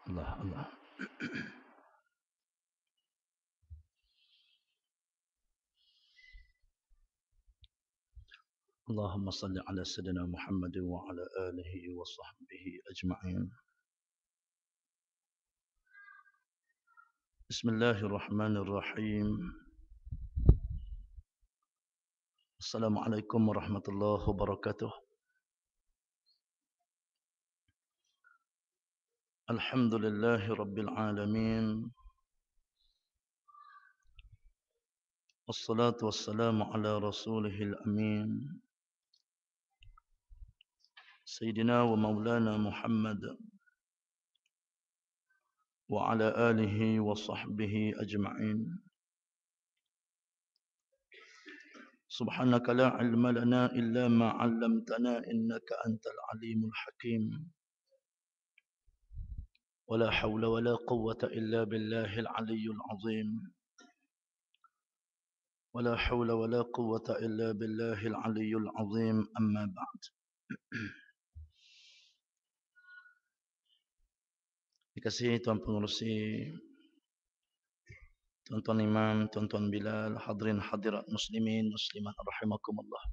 الله الله. اللهم صل على سيدنا محمد وعلى آله وصحبه أجمعين. بسم الله الرحمن الرحيم. السلام عليكم ورحمة الله وبركاته. الحمد لله رب العالمين، والصلاة والسلام على رسوله الأمين سيدنا ومولانا محمد وعلى آله وصحبه أجمعين. سبحانك لا علم لنا إلا ما علمتنا إنك أنت العليم الحكيم. ولا حول ولا قوة إلا بالله العلي العظيم. ولا حول ولا قوة إلا بالله العلي العظيم. أما بعد. Dikasihi Tuan Pengerusi, Tuan-Tuan Imam, Tuan-Tuan Bilal, hadirin hadirat muslimin, muslimat rahimakumullah.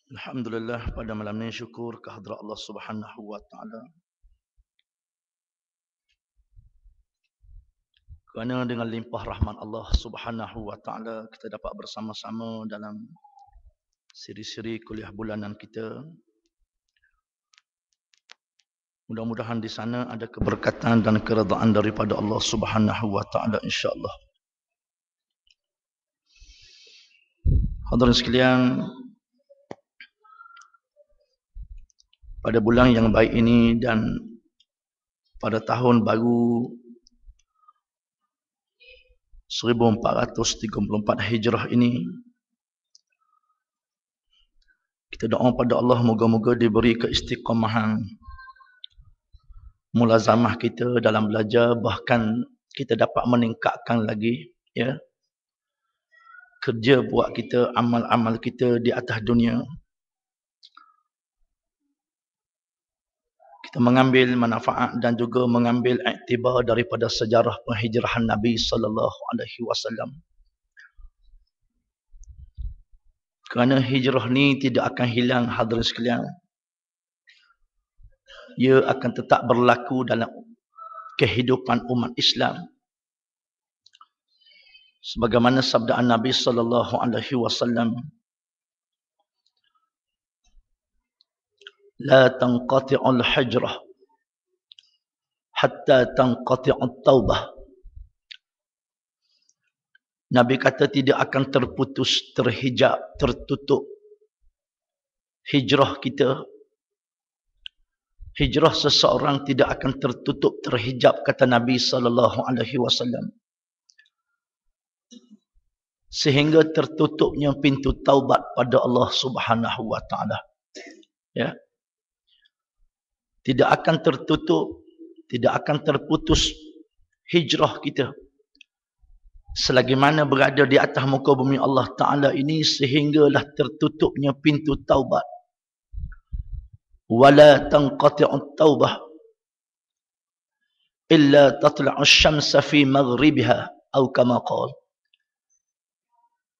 Alhamdulillah, pada malam ini syukur kehadrat Allah Subhanahu wa taala. Kerana dengan limpah rahmat Allah Subhanahu wa taala kita dapat bersama-sama dalam siri-siri kuliah bulanan kita. Mudah-mudahan di sana ada keberkatan dan keredaan daripada Allah Subhanahu wa taala insya-Allah. Hadirin sekalian, pada bulan yang baik ini dan pada tahun baru 1434 Hijrah ini, kita doa pada Allah moga-moga diberi keistiqamahan, mulazamah kita dalam belajar, bahkan kita dapat meningkatkan lagi ya kerja buat kita, amal-amal kita di atas dunia. Kita mengambil manfaat dan juga mengambil iktibar daripada sejarah penghijrahan Nabi sallallahu alaihi wasallam. Kerana hijrah ni tidak akan hilang hadirin sekalian. Ia akan tetap berlaku dalam kehidupan umat Islam. Sebagaimana sabda Nabi sallallahu alaihi wasallam, la tanqati'ul hijrah hatta tanqati'ut taubah. Nabi kata tidak akan terputus, terhijab, tertutup hijrah kita. Hijrah seseorang tidak akan tertutup, terhijab, kata Nabi sallallahu alaihi wasallam, sehingga tertutupnya pintu taubat pada Allah Subhanahu wa taala. Ya. Tidak akan tertutup, tidak akan terputus hijrah kita selagi mana berada di atas muka bumi Allah Ta'ala ini, sehinggalah tertutupnya pintu taubat. Wala tanqati'ut taubah illa tatla'u syamsa fi maghribiha atau kama qala.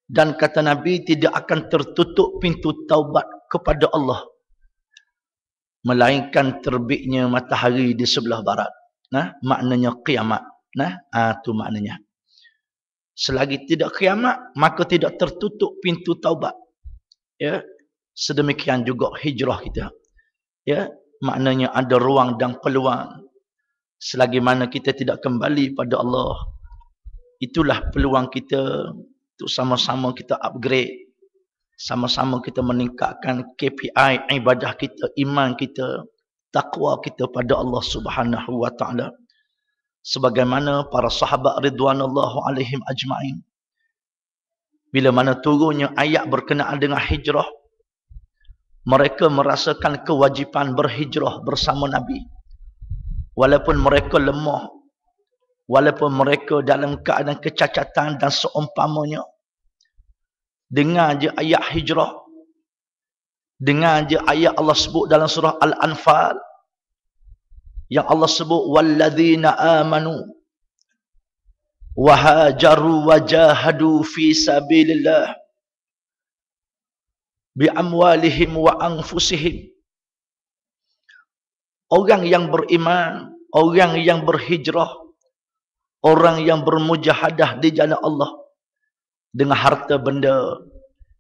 Dan kata Nabi, tidak akan tertutup pintu taubat kepada Allah melainkan terbitnya matahari di sebelah barat. Nah, maknanya kiamat. Nah, itu maknanya. Selagi tidak kiamat, maka tidak tertutup pintu taubat. Ya, sedemikian juga hijrah kita. Ya, maknanya ada ruang dan peluang. Selagi mana kita tidak kembali pada Allah, itulah peluang kita untuk sama-sama kita upgrade, sama-sama kita meningkatkan KPI ibadah kita, iman kita, takwa kita pada Allah Subhanahu wa taala. Sebagaimana para sahabat ridwanullahu alaihim ajma'in, bila mana turunnya ayat berkenaan dengan hijrah, mereka merasakan kewajipan berhijrah bersama Nabi. Walaupun mereka lemah, walaupun mereka dalam keadaan kecacatan dan seumpamanya, dengar je ayat hijrah, Dengar je ayat Allah sebut dalam surah Al-Anfal. Yang Allah sebut, walladzina amanu wahajaru wajahadu fi sabilillah bi amwalihim wa anfusihim. Orang yang beriman, orang yang berhijrah, orang yang bermujahadah di jalan Allah dengan harta benda,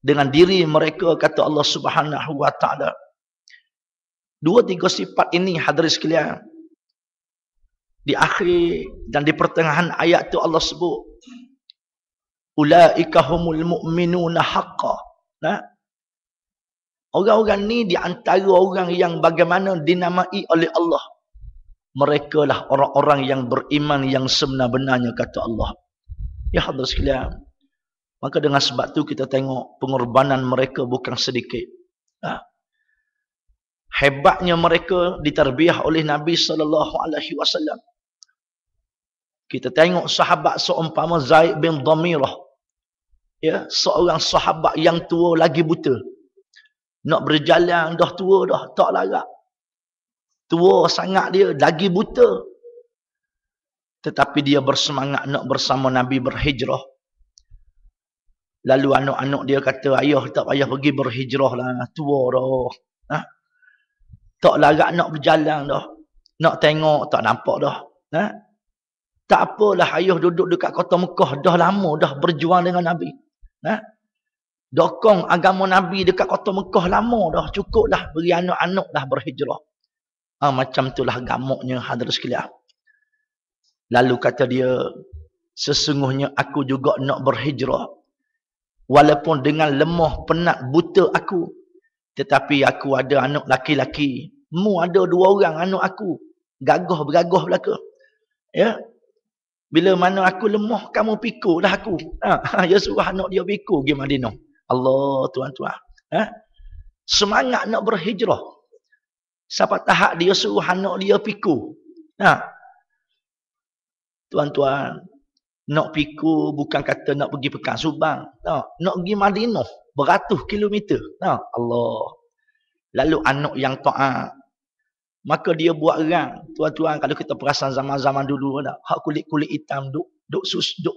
dengan diri mereka, kata Allah Subhanahu wa taala. Dua tiga sifat ini hadirin sekalian, di akhir dan di pertengahan ayat tu Allah sebut, ulaika humul mu'minuna haqqan. Nah, orang-orang ni di antara orang yang bagaimana dinamai oleh Allah, mereka lah orang-orang yang beriman yang sebenar-benarnya, kata Allah. Ya hadirin sekalian, maka dengan sebab tu kita tengok pengorbanan mereka bukan sedikit. Hebatnya mereka ditarbiyah oleh Nabi SAW. Kita tengok sahabat seumpama Zaid bin Dhamirah, ya, seorang sahabat yang tua lagi buta. Nak berjalan dah tua dah, tak larat. Tua sangat dia, lagi buta. Tetapi dia bersemangat nak bersama Nabi berhijrah. Lalu anak-anak dia kata, ayah tak payah pergi berhijrah lah, tua dah. Tak larat nak berjalan dah. Nak tengok, tak nampak dah. Tak apalah, ayah duduk dekat kota Mekah, dah lama dah berjuang dengan Nabi. Dokong agama Nabi dekat kota Mekah lama dah, cukup dah beri anak-anak dah berhijrah. Macam itulah gamuknya hadirin sekalian. Lalu kata dia, sesungguhnya aku juga nak berhijrah. Walaupun dengan lemah, penat, buta aku, tetapi aku ada anak laki-laki. Mu ada 2 orang anak aku, gagah bergagah belaka. Ya, bila mana aku lemah, kamu pikul lah aku. Dia suruh anak dia pikul pergi Madinah. Allah tuan-tuan. Semangat nak berhijrah. Sampai tahap dia suruh anak dia pikul. Tuan-tuan, nak pikul bukan kata nak pergi Pekan Subang. Nak pergi Madinah, beratus kilometer. Allah. Lalu anak yang taat, maka dia buat rang. Tuan-tuan, kalau kita perasan zaman-zaman dulu, hak kulit-kulit hitam duk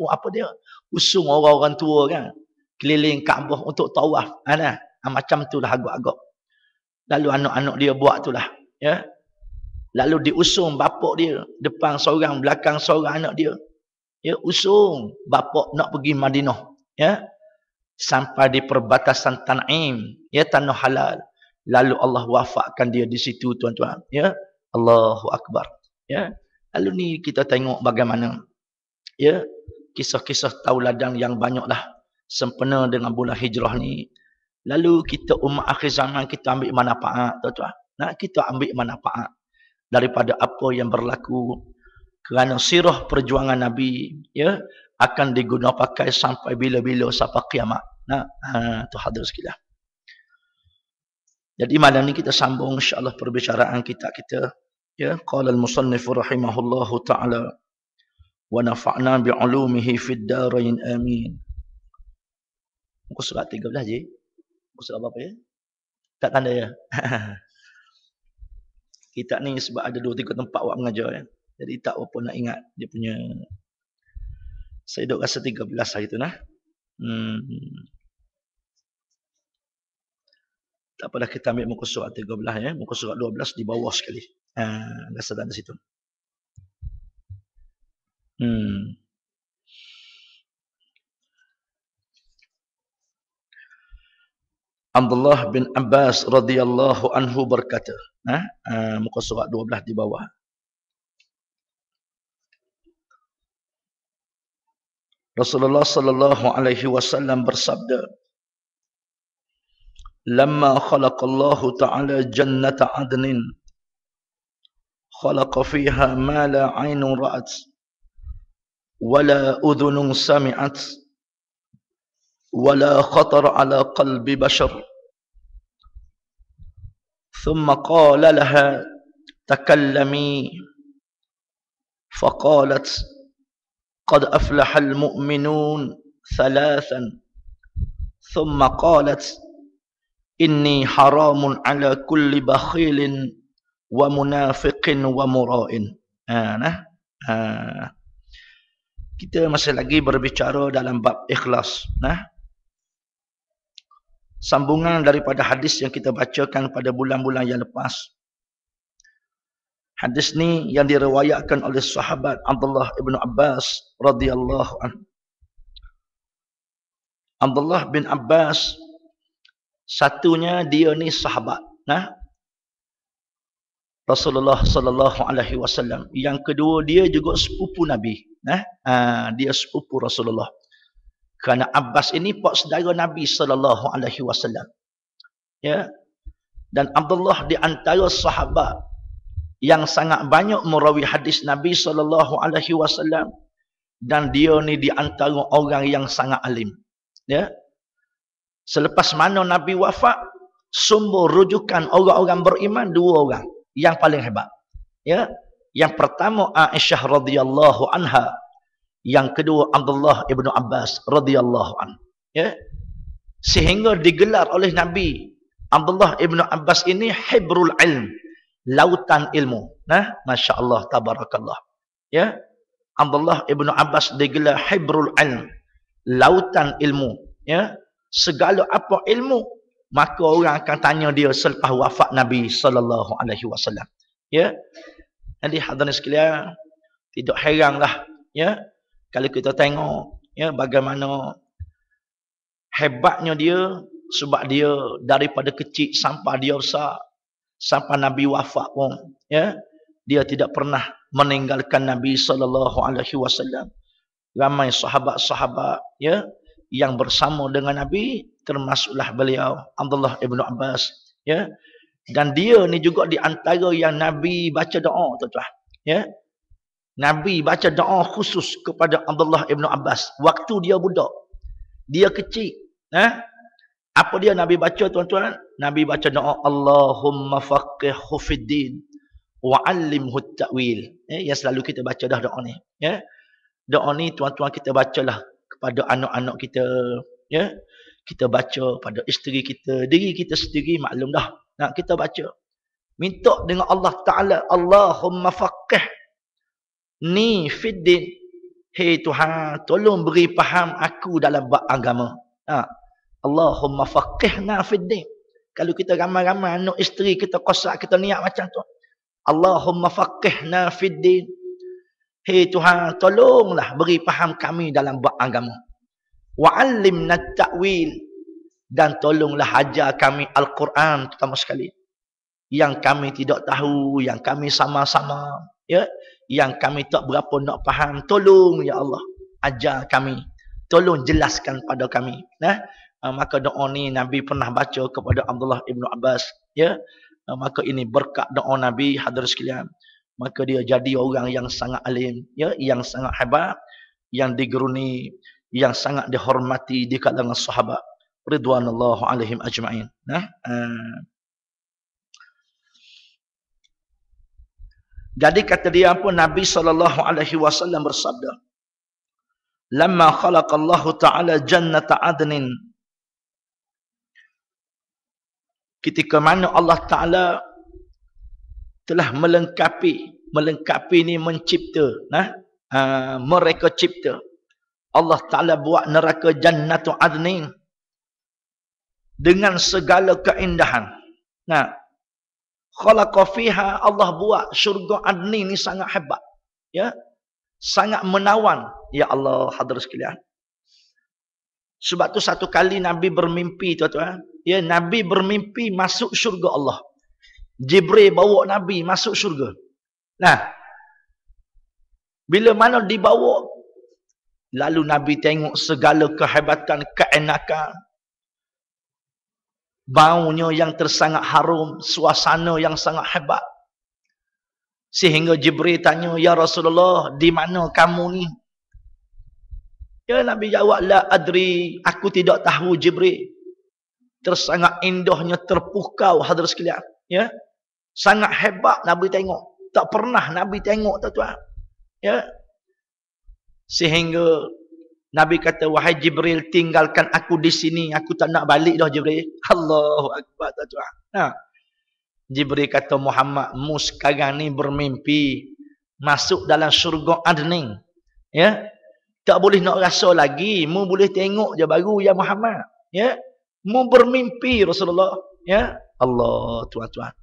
apa dia? Usung orang-orang tua kan, keliling Kaabah untuk tawaf. Macam itulah agak-agak. Lalu anak-anak dia buat itulah, ya. Lalu diusung bapak dia depan seorang, belakang seorang anak dia. Ya, usung bapak nak pergi Madinah, ya. Sampai di perbatasan Tan'im, ya, tanah halal. Lalu Allah wafatkan dia di situ, tuan-tuan. Ya, Allahu Akbar. Ya, lalu ni kita tengok bagaimana, ya, kisah-kisah tauladan yang banyaklah sempena dengan bulan hijrah ni. Lalu kita umat akhir zaman, kita ambil manfaat, tuan-tuan. Kita ambil manfaat daripada apa yang berlaku, kerana sirah perjuangan Nabi, ya, akan digunakan pakai sampai bila-bila, sampai kiamat. Tu hadirin sekalian. Jadi malam ni kita sambung insya-Allah perbicaraan kita. Ya, qala al-musannif rahimahullahu taala wa nafa'na bi 'ulumihi fid darain amin. Muka surat 13 je. Muka surat apa ya? Tak tanda ya. Kita ni sebab ada 2-3 tempat buat mengajar ya. Jadi tak apa nak ingat dia punya. Saya duk rasa 13 hari tu nah. Tak apalah, kita ambil muka surat 13 ya. Muka surat 12 di bawah sekali. Rasa tak ada situ. Abdullah bin Abbas radhiyallahu anhu berkata, muka surat 12 di bawah. Rasulullah sallallahu alaihi wasallam bersabda, "Lamma khalaqallahu ta'ala jannata 'adnin, khalaqa fiha ma la 'ainun ra'at wa la udhunun sami'at wa la khatara 'ala qalbi bashar. Thumma qala laha takallami faqalat قد أفلح المؤمنون ثلاثا ثم قالت inni haramun ala kulli bakhilin wa munafiqin wa mura'in. Kita masih lagi berbicara dalam bab ikhlas. Sambungan daripada hadis yang kita bacakan pada bulan-bulan yang lepas. Hadis ni yang diriwayatkan oleh sahabat Abdullah ibn Abbas radhiyallahu anhu. Abdullah bin Abbas, satunya dia ni sahabat Rasulullah sallallahu alaihi wasallam. Yang kedua dia juga sepupu Nabi. Dia sepupu Rasulullah. Kerana Abbas ini pak saudara Nabi sallallahu alaihi wasallam. Ya. Dan Abdullah di antara sahabat yang sangat banyak merawi hadis Nabi sallallahu alaihi wasallam, dan dia ni di antara orang yang sangat alim. Ya. Selepas mana Nabi wafat, sumber rujukan orang-orang beriman dua orang yang paling hebat. Ya. Yang pertama Aisyah radhiyallahu anha, yang kedua Abdullah ibnu Abbas radhiyallahu anhu. Ya. Sehingga digelar oleh Nabi Abdullah ibnu Abbas ini hibrul ilm, lautan ilmu. Masya Allah, tabarakallah. Ya. Abdullah ibnu Abbas digelar hibrul ilm, lautan ilmu. Ya. Segala apa ilmu, maka orang akan tanya dia selepas wafat Nabi sallallahu alaihi wasallam. Ya. Jadi hadirin sekalian, tidak heranlah ya kalau kita tengok ya bagaimana hebatnya dia, sebab dia daripada kecil sampai dia besar, sampai Nabi wafat pun ya, dia tidak pernah meninggalkan Nabi sallallahu alaihi wasallam. Ramai sahabat-sahabat ya yang bersama dengan Nabi, termasuklah beliau Abdullah ibnu Abbas ya. Dan dia ni juga di antara yang Nabi baca doa, tuan-tuan ya. Nabi baca doa khusus kepada Abdullah ibnu Abbas waktu dia budak, dia kecil. Apa dia Nabi baca, tuan-tuan? Nabi baca doa Allahumma faqihhu fiddin wa 'allimhu at-ta'wil. Yang selalu kita baca dah doa ni ya. Doa ni tuan-tuan kita bacalah kepada anak-anak kita ya. Kita baca pada isteri kita, diri kita sendiri maklum dah. Kita baca minta dengan Allah Taala, Allahumma faqih ni fiddin. Hei Tuhan, tolong beri faham aku dalam bab agama. Allahumma faqihna fiddin. Kalau kita ramai-ramai anak isteri kita kosak, kita niat macam tu. Allahumma faqihna fiddin. Hei Tuhan, tolonglah beri faham kami dalam bab agama. Wa 'allimna at-ta'wil, dan tolonglah ajar kami Al-Quran terutama sekali. Yang kami tidak tahu, yang kami sama-sama ya, yang kami tak berapa nak faham, tolong ya Allah ajar kami, tolong jelaskan pada kami. Maka doa ni Nabi pernah baca kepada Abdullah ibnu Abbas ya. Maka ini berkat doa Nabi, hadirin sekalian. Maka dia jadi orang yang sangat alim ya, yang sangat hebat, yang digeruni, yang sangat dihormati di kalangan sahabat ridwanullah alaihim ajma'in. Jadi kata dia pun Nabi sallallahu alaihi wasallam bersabda, "Lamma khalaqallahu ta'ala jannata adnin." Ketika mana Allah Taala telah melengkapi ni mencipta, mereka cipta. Allah Taala buat neraka jannatu adnin dengan segala keindahan. Khalaqa fiha, Allah buat syurga adni ni sangat hebat ya, sangat menawan ya Allah, hadirin sekalian. Sebab tu satu kali Nabi bermimpi, tuan-tuan ya, Nabi bermimpi masuk syurga Allah. Jibril bawa Nabi masuk syurga. Bila mana dibawa, lalu Nabi tengok segala kehebatan, keenakan, baunya yang tersangat harum, suasana yang sangat hebat. Sehingga Jibril tanya, "Ya Rasulullah, di mana kamu ni?" Ya Nabi jawab, "La adri, aku tidak tahu Jibril." Tersangat indahnya, terpukau hadirin sekalian ya. Sangat hebat Nabi tengok, tak pernah Nabi tengok, tuan-tuan ya. Sehingga Nabi kata, wahai Jibril, tinggalkan aku di sini. Aku tak nak balik dah, Jibril. Allahu Akbar. Nah, Jibril kata, Muhammad, mu sekarang ni bermimpi masuk dalam syurga Adnin. Ya, tak boleh nak rasa lagi. Mu boleh tengok je baru, ya Muhammad. Ya, mu bermimpi Rasulullah. Ya, Allah, tuan-tuan.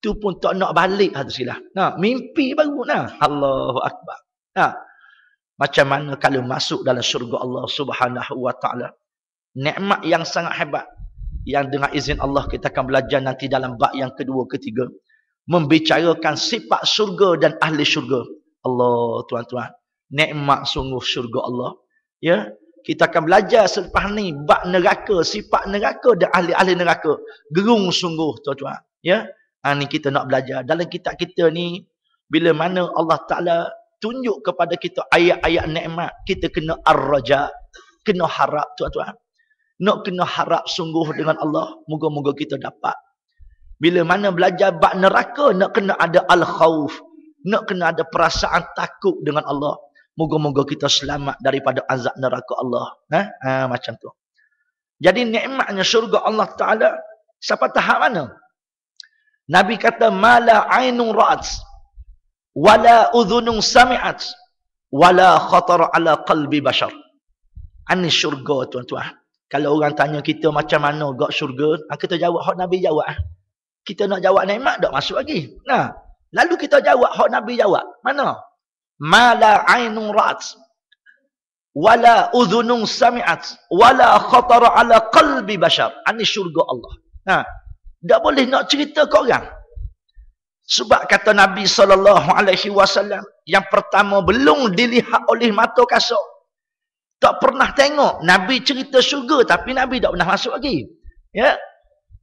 Tu pun tak nak balik hadis silah. Nah, mimpi baru nah. Allahu Akbar. Nah, macam mana kalau masuk dalam syurga Allah Subhanahu wa taala? Nikmat yang sangat hebat. Yang dengan izin Allah kita akan belajar nanti dalam bab yang kedua, ketiga, membicarakan sifat syurga dan ahli syurga. Allah, tuan-tuan. Nikmat sungguh syurga Allah. Ya, kita akan belajar selepas ni bab neraka, sifat neraka dan ahli-ahli neraka. Gerung sungguh, tuan-tuan. Ya. Ni kita nak belajar. Dalam kitab kita ni, bila mana Allah Ta'ala tunjuk kepada kita ayat-ayat nikmat, kita kena ar-raja, kena harap, tuan-tuan. Nak kena harap sungguh dengan Allah. Moga-moga kita dapat. Bila mana belajar bab neraka, nak kena ada al-khawf. Nak kena ada perasaan takut dengan Allah. Moga-moga kita selamat daripada azab neraka Allah. Macam tu. Jadi nikmatnya syurga Allah Ta'ala, sampai tahap mana? Nabi kata, mala ainun ra'at, wala udhunun sami'at, wala khatar ala qalbi bashar. Ini syurga, tuan-tuan. Kalau orang tanya kita macam mana gak syurga, kita jawab hak Nabi jawab. Kita nak jawab nikmat tak masuk lagi. Nah, lalu kita jawab hak Nabi jawab. Mana? Mala ainun ra'at, wala udhunun sami'at, wala khatar ala qalbi bashar. Ini syurga Allah. Nah, tak boleh nak cerita ke orang. Sebab kata Nabi SAW, yang pertama belum dilihat oleh mata kasar. Tak pernah tengok. Nabi cerita syurga tapi Nabi tak pernah masuk lagi. Ya,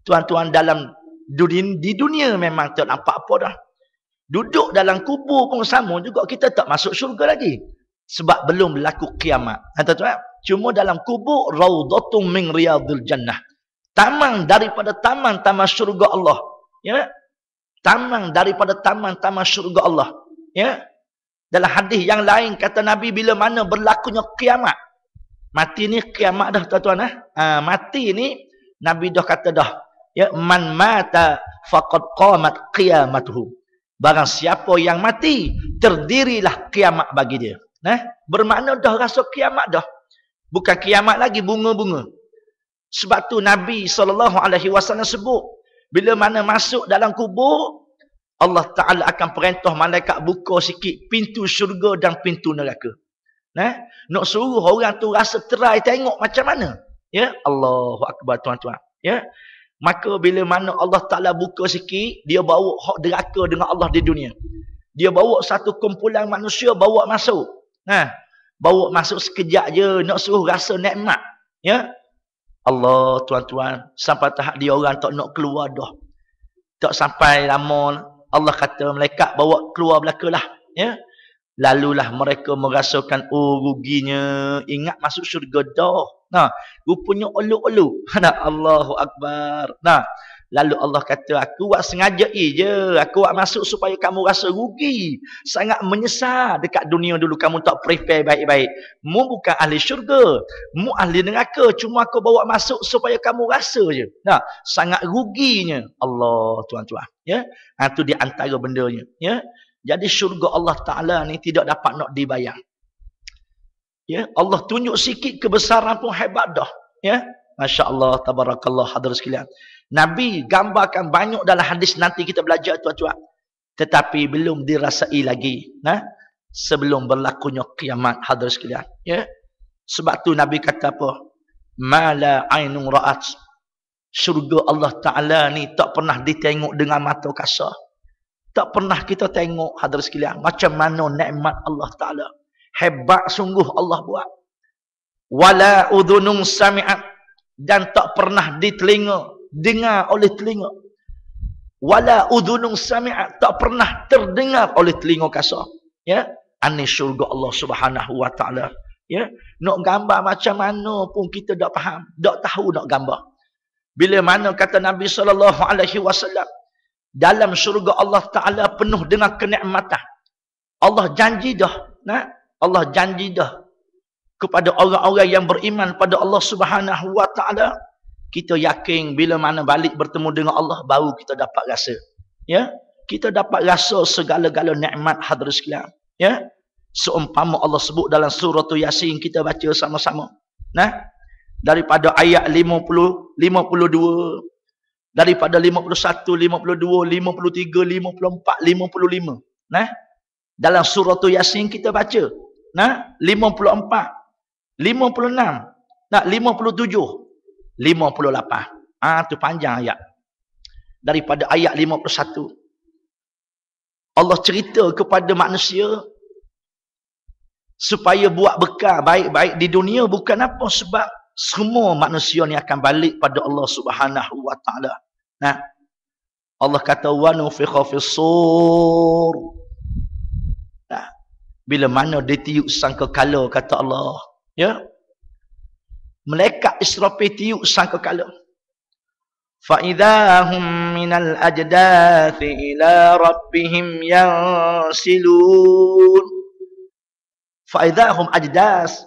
tuan-tuan, dalam di dunia memang tak nampak apa dah. Duduk dalam kubur pun sama juga, kita tak masuk syurga lagi. Sebab belum berlaku kiamat. Tuan-tuan, cuma dalam kubur raudatum min riyadil jannah. Taman daripada taman-taman syurga Allah. Ya. Taman daripada taman-taman syurga Allah. Ya. Dalam hadis yang lain kata Nabi, bila mana berlakunya kiamat. Mati ni kiamat dah, tuan-tuan. Mati ni Nabi dah kata dah. Ya, man mata faqad qamat qiyamatuhu. Barang siapa yang mati, terdirilah kiamat bagi dia. Bermakna dah rasa kiamat dah. Bukan kiamat lagi bunga-bunga. Sebab tu Nabi SAW sebut, bila mana masuk dalam kubur, Allah Ta'ala akan perintah malaikat buka sikit pintu syurga dan pintu neraka. Nak suruh orang tu rasa terai tengok macam mana. Ya, Allahu Akbar, tuan-tuan. Ya, maka bila mana Allah Ta'ala buka sikit, dia bawa hak neraka dengan Allah di dunia. Dia bawa satu kumpulan manusia, bawa masuk. Bawa masuk sekejap je, nak suruh rasa nikmat. Ya, Allah, tuan-tuan, sampai tahap dia orang tak nak keluar dah. Tak sampai lama, Allah kata malaikat bawa keluar belakalah. Ya, lalulah mereka merasakan, oh ruginya, ingat masuk syurga dah. Rupanya olu-olu. Allahu Akbar. Lalu Allah kata, aku buat sengaja je. Aku buat masuk supaya kamu rasa rugi. Sangat menyesal dekat dunia dulu. Kamu tak prepare baik-baik. Mu bukan ahli syurga. Mu ahli neraka. Cuma aku bawa masuk supaya kamu rasa je. Sangat ruginya. Allah, tuan-tuan. Ya, itu di antara bendanya. Ya, jadi syurga Allah Ta'ala ni tidak dapat nak dibayang. Ya, Allah tunjuk sikit kebesaran pun hebat dah. Ya, Masya Allah, tabarakallah, hadirin sekalian. Nabi gambarkan banyak dalam hadis, nanti kita belajar, tuan-tuan. Tetapi belum dirasai lagi. Sebelum berlakunya kiamat, hadirin sekalian. Ya, sebab tu Nabi kata apa? Mala ainun ra'at. Syurga Allah Ta'ala ni tak pernah ditengok dengan mata kasar. Tak pernah kita tengok, hadirin sekalian, macam mana nikmat Allah Ta'ala. Hebat sungguh Allah buat. Wala udhunun sami'at. Dan tak pernah ditelinga, dengar oleh telinga. Wala udhunun sami'at. Tak pernah terdengar oleh telinga kasar. Ya, ini syurga Allah Subhanahu wa Ta'ala. Ya, nak gambar macam mana pun kita tak faham, tak tahu nak gambar. Bila mana kata Nabi SAW, dalam syurga Allah Ta'ala penuh dengan kenikmatan. Allah janji dah. Allah janji dah. kepada orang-orang yang beriman pada Allah Subhanahu wa taala, kita yakin bila mana balik bertemu dengan Allah baru kita dapat rasa. Ya, kita dapat rasa segala-gala nikmat hadirin sekalian. Ya, seumpama Allah sebut dalam surah Yasin, kita baca sama-sama. Nah, daripada ayat 50, 52, daripada 51, 52, 53, 54, 55. Nah, dalam surah Yasin kita baca. Nah, 54, 56, nah 57, 58. Tu panjang ayat. Daripada ayat 51. Allah cerita kepada manusia supaya buat bekal baik-baik di dunia, bukan apa, sebab semua manusia ni akan balik pada Allah Subhanahu wa taala. Nah, Allah kata wa nufikha fis-sur. Nah, bila mana ditiup sangkakala, kata Allah, ya, malaikat Israfil tiup sangkakala. Fa idahum minal ajdathi ila rabbihim yansilun. Fa idahum ajdas.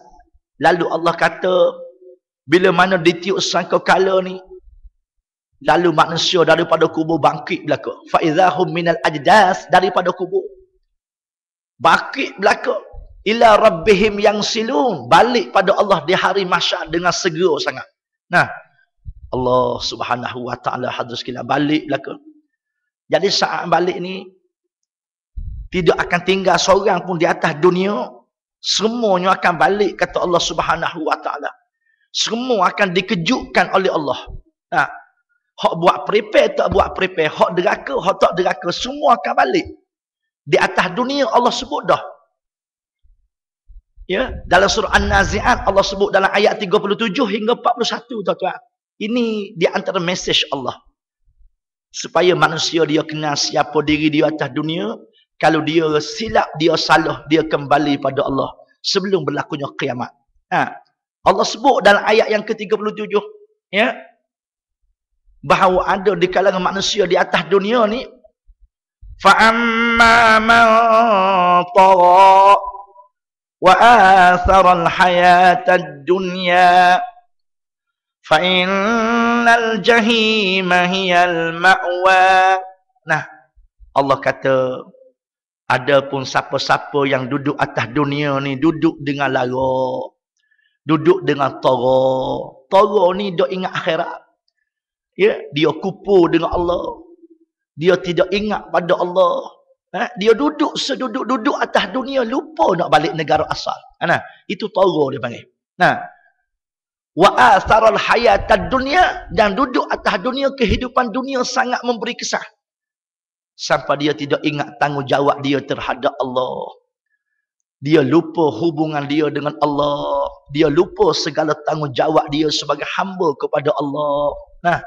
Lalu Allah kata bila mana ditiup sangkakala ni, lalu manusia daripada kubur bangkit belaka. Fa idahum minal ajdas, daripada kubur bangkit belaka. Ila rabbihim yang silun, balik pada Allah di hari mahsyar dengan segera sangat. Nah, Allah Subhanahu wa taala hadirin sekalian balik belaka. Jadi saat balik ni tidak akan tinggal seorang pun di atas dunia, semuanya akan balik, kata Allah Subhanahu wa taala. Semua akan dikejutkan oleh Allah. Nah, hak buat prepare tak buat prepare, hak deraka, hak tak deraka, semua akan balik. Di atas dunia Allah sebut dah. Ya, dalam surah An-Nazi'at Allah sebut dalam ayat 37 hingga 41, tuan-tuan. Ini di antara mesej Allah. Supaya manusia dia kenal siapa diri dia atas dunia. Kalau dia silap, dia salah, dia kembali pada Allah sebelum berlakunya kiamat. Allah sebut dalam ayat yang ke-37, ya, bahawa ada di kalangan manusia di atas dunia ni, fa amma man tagha wa athara al-hayata ad-dunya fa innal jahima hiyal ma'wa. Nah, Allah kata adapun siapa-siapa yang duduk atas dunia ni, duduk dengan lara, duduk dengan tara. Tara ni dia ingat akhirat. Ya, dia kupu dengan Allah. Dia tidak ingat pada Allah. Dia duduk seduduk-duduk atas dunia, lupa nak balik negara asal. Nah, itu tara dia panggil. Nah, wa atharal hayatad dunya, dan duduk atas dunia, kehidupan dunia sangat memberi kesan. Sampai dia tidak ingat tanggungjawab dia terhadap Allah. Dia lupa hubungan dia dengan Allah. Dia lupa segala tanggungjawab dia sebagai hamba kepada Allah. Nah,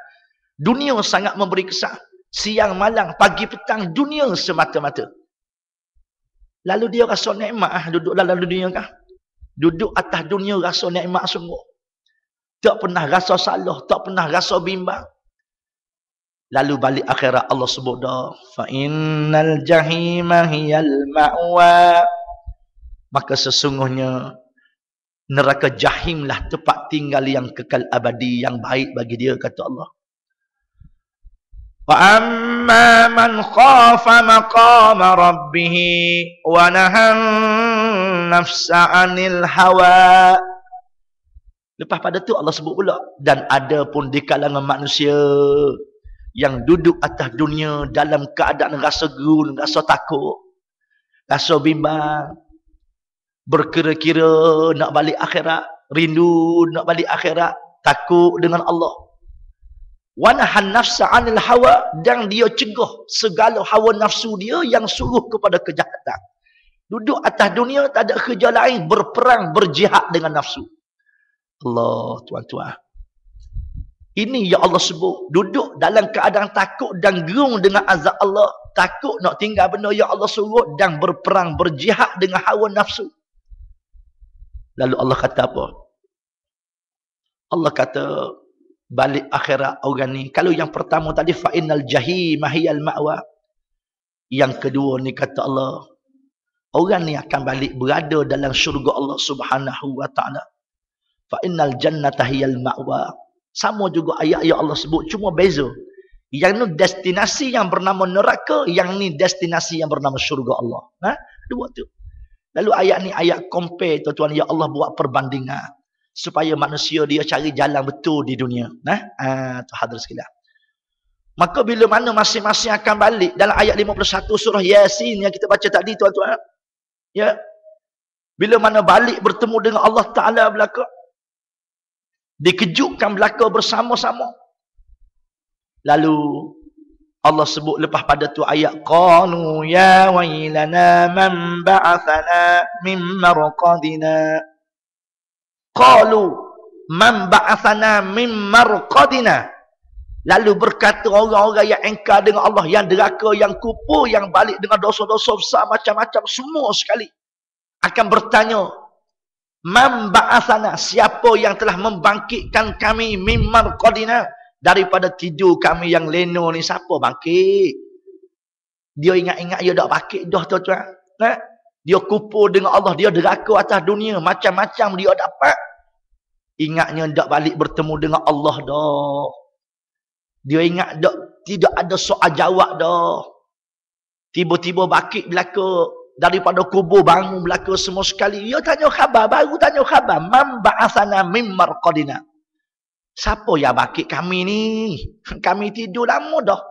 dunia sangat memberi kesan. Siang malam, pagi petang, dunia semata-mata. Lalu dia rasa nikmat duduk dalam dunia kah? Duduk atas dunia rasa nikmat sungguh. Tak pernah rasa salah, tak pernah rasa bimbang. Lalu balik akhirat Allah sebut dah, fa innal jahima hiyal ma'wa. Maka sesungguhnya neraka jahimlah tempat tinggal yang kekal abadi, yang baik bagi dia, kata Allah. Wa amma man khafa maqama rabbih wa nahan nafsa 'anil hawa. Lepas pada tu Allah sebut pula, dan ada pun di kalangan manusia yang duduk atas dunia dalam keadaan rasa gerun, rasa takut, rasa bimbang, berkira-kira nak balik akhirat, rindu nak balik akhirat, takut dengan Allah. Wa nahan nafsa 'anil hawa, dan dia cegah segala hawa nafsu dia yang suruh kepada kejahatan. Duduk atas dunia tak ada kerja lain, berperang, berjihad dengan nafsu. Allah, tuan-tuan. Ini yang Allah sebut, duduk dalam keadaan takut dan gerung dengan azab Allah, takut nak tinggal benda yang Allah suruh, dan berperang, berjihad dengan hawa nafsu. Lalu Allah kata apa? Allah kata balik akhirat orang ni. Kalau yang pertama tadi fa innal jahima hiyal ma'wa. Yang kedua ni kata Allah, Orang ni akan balik berada dalam syurga Allah Subhanahu wa taala. Fa innal jannata hiyal ma'wa. Sama juga ayat yang Allah sebut, cuma beza. Yang ni destinasi yang bernama neraka, yang ni destinasi yang bernama syurga Allah. Dua tu. Lalu ayat ni ayat compare tuan-tuan, ya Allah buat perbandingan supaya manusia dia cari jalan betul di dunia. Tu hadirin sekalian. Maka bila mana masing-masing akan balik dalam ayat 51 surah Yasin yang kita baca tadi tuan-tuan. Ya. Bila mana balik bertemu dengan Allah Taala belaka, dikejutkan belaka bersama-sama. Lalu Allah sebut lepas pada tu ayat qalu ya wailana man ba'athana min marqadina. Qalu man ba'athana min marqadina. Lalu berkata orang-orang yang engkar dengan Allah, yang deraka, yang kufur, yang balik dengan dosa-dosa besar macam-macam semua sekali, akan bertanya, man ba'athana, siapa yang telah membangkitkan kami min marqadina, daripada tidur kami yang leno ni, siapa bangkit? Dia ingat-ingat dia dah bangkit dah tuan-tuan. Dia kufur dengan Allah, dia deraka atas dunia, macam-macam dia dapat. Ingatnya dak balik bertemu dengan Allah dah. Dia ingat dak, tidak ada soal jawab dah. Tiba-tiba bangkit belaka daripada kubur, bangun belaka semua sekali. Dia tanya khabar, baru tanya khabar, man ba'athana min marqadina. Siapa yang bangkit kami ni? Kami tidur lama dah.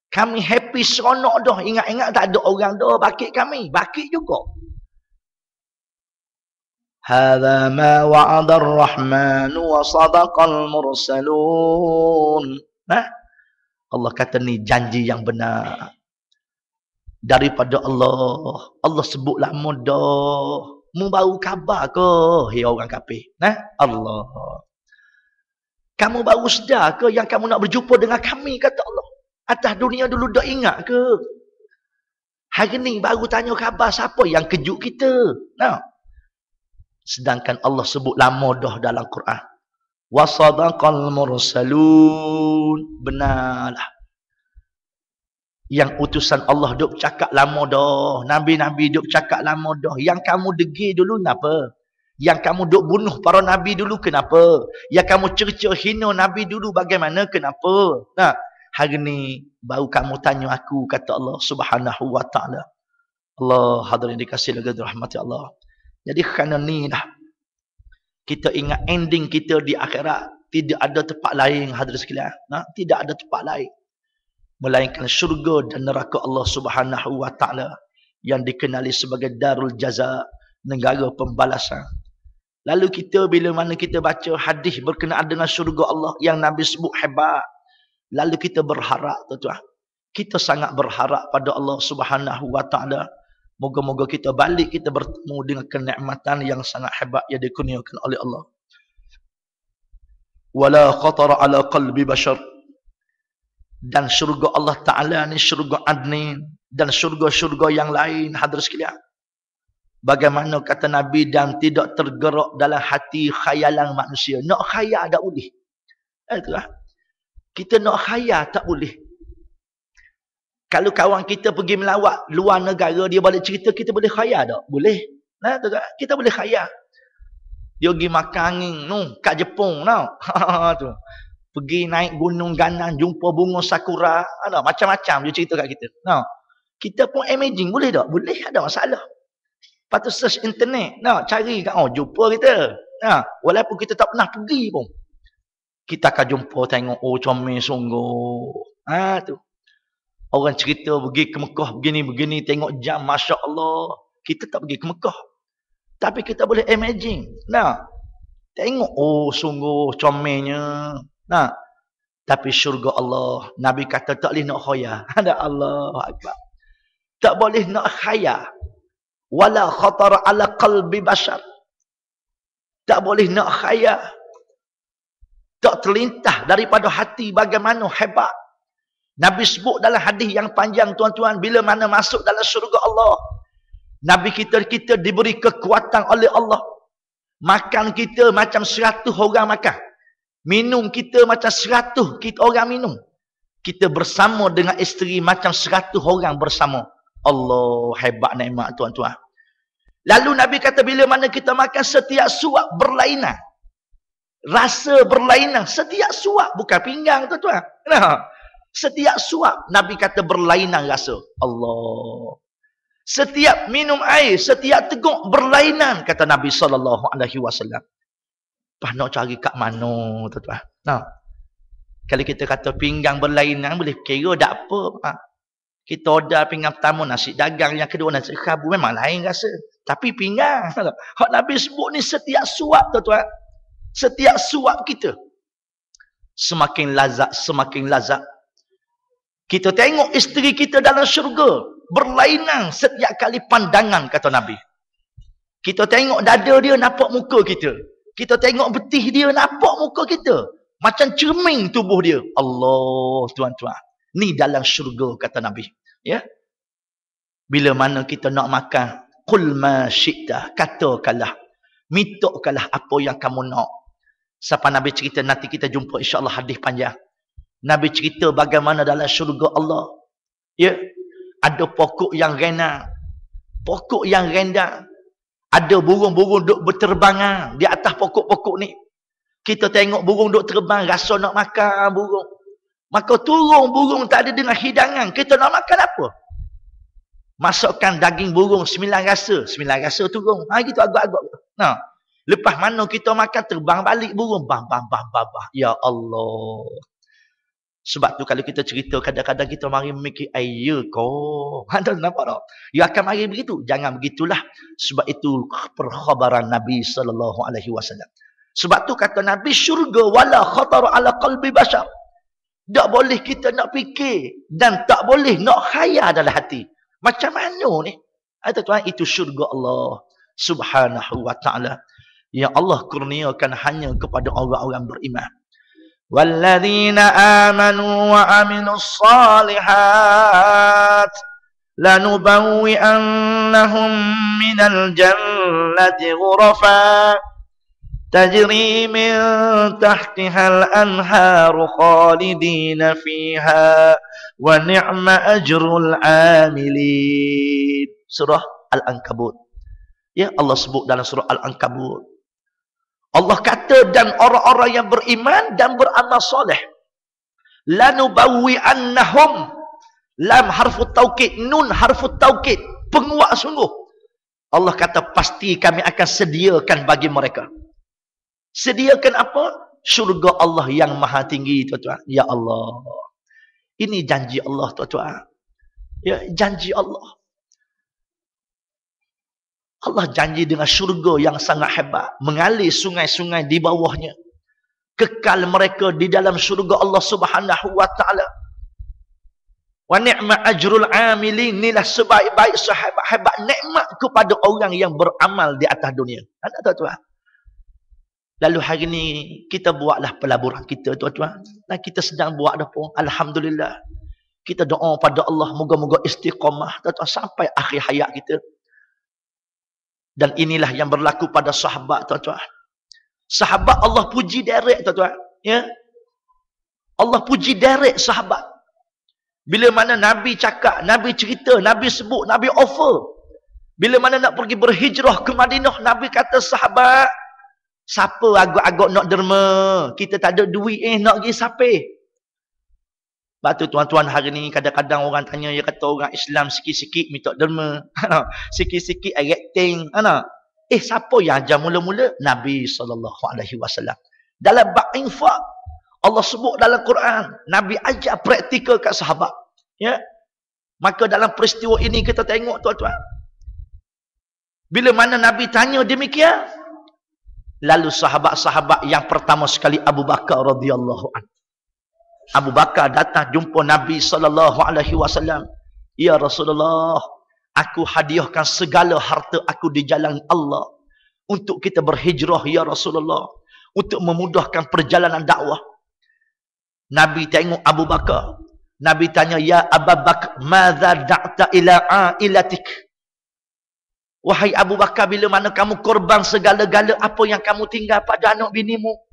Kami happy seronok dah. Ingat-ingat tak ada orang dah bangkit kami. Bangkit juga. Hadza ma wa'ada ar-rahman wa sadaqal mursalun. Allah kata ni janji yang benar daripada Allah. Allah sebut lama dah. Mu baru khabar ke? Hei orang kafir. Allah. Kamu baru sedar ke yang kamu nak berjumpa dengan kami, kata Allah? Atas dunia dulu dah ingat ke? Hari ni baru tanya khabar, siapa yang kejut kita? Sedangkan Allah sebut lama dah dalam Quran. Wa sadaqal mursalun. Benarlah. Yang utusan Allah duk cakap lama dah. Nabi-nabi duk cakap lama dah. Yang kamu degil dulu kenapa? Yang kamu duk bunuh para nabi dulu kenapa? Yang kamu cerca hina nabi dulu bagaimana? Kenapa? Hari ni baru kamu tanya aku, kata Allah Subhanahu wa taala. Allah hadirin dikasihi lagi rahmati Allah. Jadi kerana ni dah kita ingat ending kita di akhirat, tidak ada tempat lain hadirin sekalian. Tidak ada tempat lain melainkan syurga dan neraka Allah Subhanahu wa taala yang dikenali sebagai darul jaza, negara pembalasan. Lalu kita bila mana kita baca hadis berkenaan dengan syurga Allah yang Nabi sebut hebat, lalu kita berharap tuan-tuan. Kita sangat berharap pada Allah Subhanahu wa taala. Moga-moga kita balik, kita bertemu dengan kenikmatan yang sangat hebat yang dikurniakan oleh Allah. Wala khatara ala qalbi bashar. Dan syurga Allah Ta'ala ni syurga adnin. Dan syurga-syurga yang lain hadirin sekalian. Bagaimana kata Nabi, dan tidak tergerak dalam hati khayalan manusia. Nak khayal tak boleh. Itulah. Kita nak khayal tak boleh. Kalau kawan kita pergi melawat luar negara, dia balik cerita, kita boleh khayal tak? Boleh. Kita boleh khayal. Dia pergi makan angin kat Jepun tu. Pergi naik gunung Ganan, jumpa bunga sakura, macam-macam dia cerita kat kita. Kita pun imagine, boleh tak? Boleh, ada masalah. Lepas tu search internet, cari kat jumpa kita. Walaupun kita tak pernah pergi pun, kita akan jumpa, tengok, comel sungguh. Tu. Orang cerita pergi ke Mekah begini-begini, tengok jam, Masya Allah. Kita tak pergi ke Mekah. Tapi kita boleh imagine. Tengok, sungguh comelnya. Tapi syurga Allah, Nabi kata tak boleh nak khayal. Ada Allah Akbar. Tak boleh nak khayal. Wala khatar ala qalbi bashar. Tak boleh nak khayal. Tak terlintah daripada hati bagaimana hebat. Nabi sebut dalam hadis yang panjang tuan-tuan, bila mana masuk dalam syurga Allah, Nabi kita diberi kekuatan oleh Allah. Makan kita macam 100 orang makan. Minum kita macam 100 orang minum. Kita bersama dengan isteri macam 100 orang bersama. Allah, hebat nikmat tuan-tuan. Lalu Nabi kata bila mana kita makan setiap suap berlainan. Rasa berlainan. Setiap suap. Bukan pinggang tuan-tuan. Nah, setiap suap Nabi kata berlainan rasa. Allah. Setiap minum air, setiap teguk berlainan kata Nabi SAW. Lepas nak cari kat mana tuan-tuan? Nah. Kalau kita kata pinggang berlainan boleh kira tak apa. Kita order pinggang pertama nasi dagang, yang kedua nasi khabu, memang lain rasa. Tapi pinggang. Hak Nabi sebut ni setiap suap tuan-tuan. Setiap suap kita. Semakin lazat, semakin lazat. Kita tengok isteri kita dalam syurga. Berlainan setiap kali pandangan kata Nabi. Kita tengok dada dia nampak muka kita. Kita tengok betih dia nampak muka kita. Macam cermin tubuh dia. Allah tuan-tuan. Ni dalam syurga kata Nabi. Ya. Bila mana kita nak makan. Qul ma syi'ta. Katakanlah. Mintakanlah apa yang kamu nak. Siapa Nabi cerita nanti kita jumpa insyaAllah hadis panjang. Nabi cerita bagaimana dalam syurga Allah. Ya. Ada pokok yang rena. Pokok yang rendah. Ada burung-burung duk berterbangan di atas pokok-pokok ni. Kita tengok burung duk terbang, rasa nak makan burung. Maka turun burung tak ada dengan hidangan. Kita nak makan apa? Masukkan daging burung 9 rasa. 9 rasa turun. Gitu agak-agak. Nah, lepas mana kita makan, terbang balik burung. Bah. Ya Allah. Sebab tu kalau kita cerita, kadang-kadang kita mari memikir, ya kau. Anda nampak tak? Ya akan mari begitu. Jangan begitulah. Sebab itu perkhabaran Nabi SAW. Sebab tu kata Nabi, syurga wala khatar ala qalbi bashar. Tak boleh kita nak fikir. Dan tak boleh nak khayal dalam hati. Macam mana ni? Tuan, itu syurga Allah subhanahu wa ta'ala. Yang Allah kurniakan hanya kepada orang-orang beriman. وَالَّذِينَ آمَنُوا وَعَمِلُوا الصَّالِحَاتِ لَنُبَوِّئَنَّهُمْ مِنَ الْجَنَّةِ غُرَفًا تَجْرِي مِنْ تَحْتِهَا الْأَنْهَارُ خَالِدِينَ فِيهَا وَنِعْمَ أَجْرُ الْعَامِلِينَ. Surah Al-Ankabut. Ya, Allah sebut dalam surah Al-Ankabut. Allah kata, dan orang-orang yang beriman dan beramal soleh. Lanubawwi'annahum. Lam harfu taukid, nun harfu taukid. Penguat sungguh. Allah kata, pasti kami akan sediakan bagi mereka. Sediakan apa? Syurga Allah yang maha tinggi, tuan-tuan. Ya Allah. Ini janji Allah, tuan-tuan. Ya, janji Allah. Allah janji dengan syurga yang sangat hebat. Mengalir sungai-sungai di bawahnya. Kekal mereka di dalam syurga Allah subhanahu wa ta'ala. Wa ni'ma ajrul amilin. Inilah sebaik-baik sehebat-hebat nikmat kepada orang yang beramal di atas dunia. Ada tuan-tuan? Lalu hari ini kita buatlah pelaburan kita, tuan-tuan. Dan kita sedang buat dah pun. Alhamdulillah. Kita doa pada Allah. Moga-moga istiqamah, tuan-tuan, sampai akhir hayat kita. Dan inilah yang berlaku pada sahabat, tuan-tuan. Sahabat Allah puji direct, tuan-tuan. Ya? Allah puji direct sahabat. Bila mana Nabi cakap, Nabi cerita, Nabi sebut, Nabi offer. Bila mana nak pergi berhijrah ke Madinah, Nabi kata, sahabat, siapa agak-agak nak derma? Kita tak ada duit nak pergi siapa? Sebab tu tuan-tuan hari ni kadang-kadang orang tanya, dia kata orang Islam sikit-sikit minta derma. Sikit-sikit erecting. Siapa yang ajar mula-mula? Nabi SAW. Dalam bab infak, Allah sebut dalam Quran, Nabi ajar praktikal kat sahabat. Ya. Maka dalam peristiwa ini kita tengok, tuan-tuan. Bila mana Nabi tanya demikian, lalu sahabat-sahabat yang pertama sekali Abu Bakar radhiyallahu anhu. Abu Bakar datang jumpa Nabi SAW. Ya Rasulullah, aku hadiahkan segala harta aku di jalan Allah untuk kita berhijrah, ya Rasulullah, untuk memudahkan perjalanan dakwah. Nabi tengok Abu Bakar. Nabi tanya, ya Abu Bakar, madza da'ta ila ailatik? Wahai Abu Bakar, bila mana kamu korban segala-gala, apa yang kamu tinggal pada anak binimu?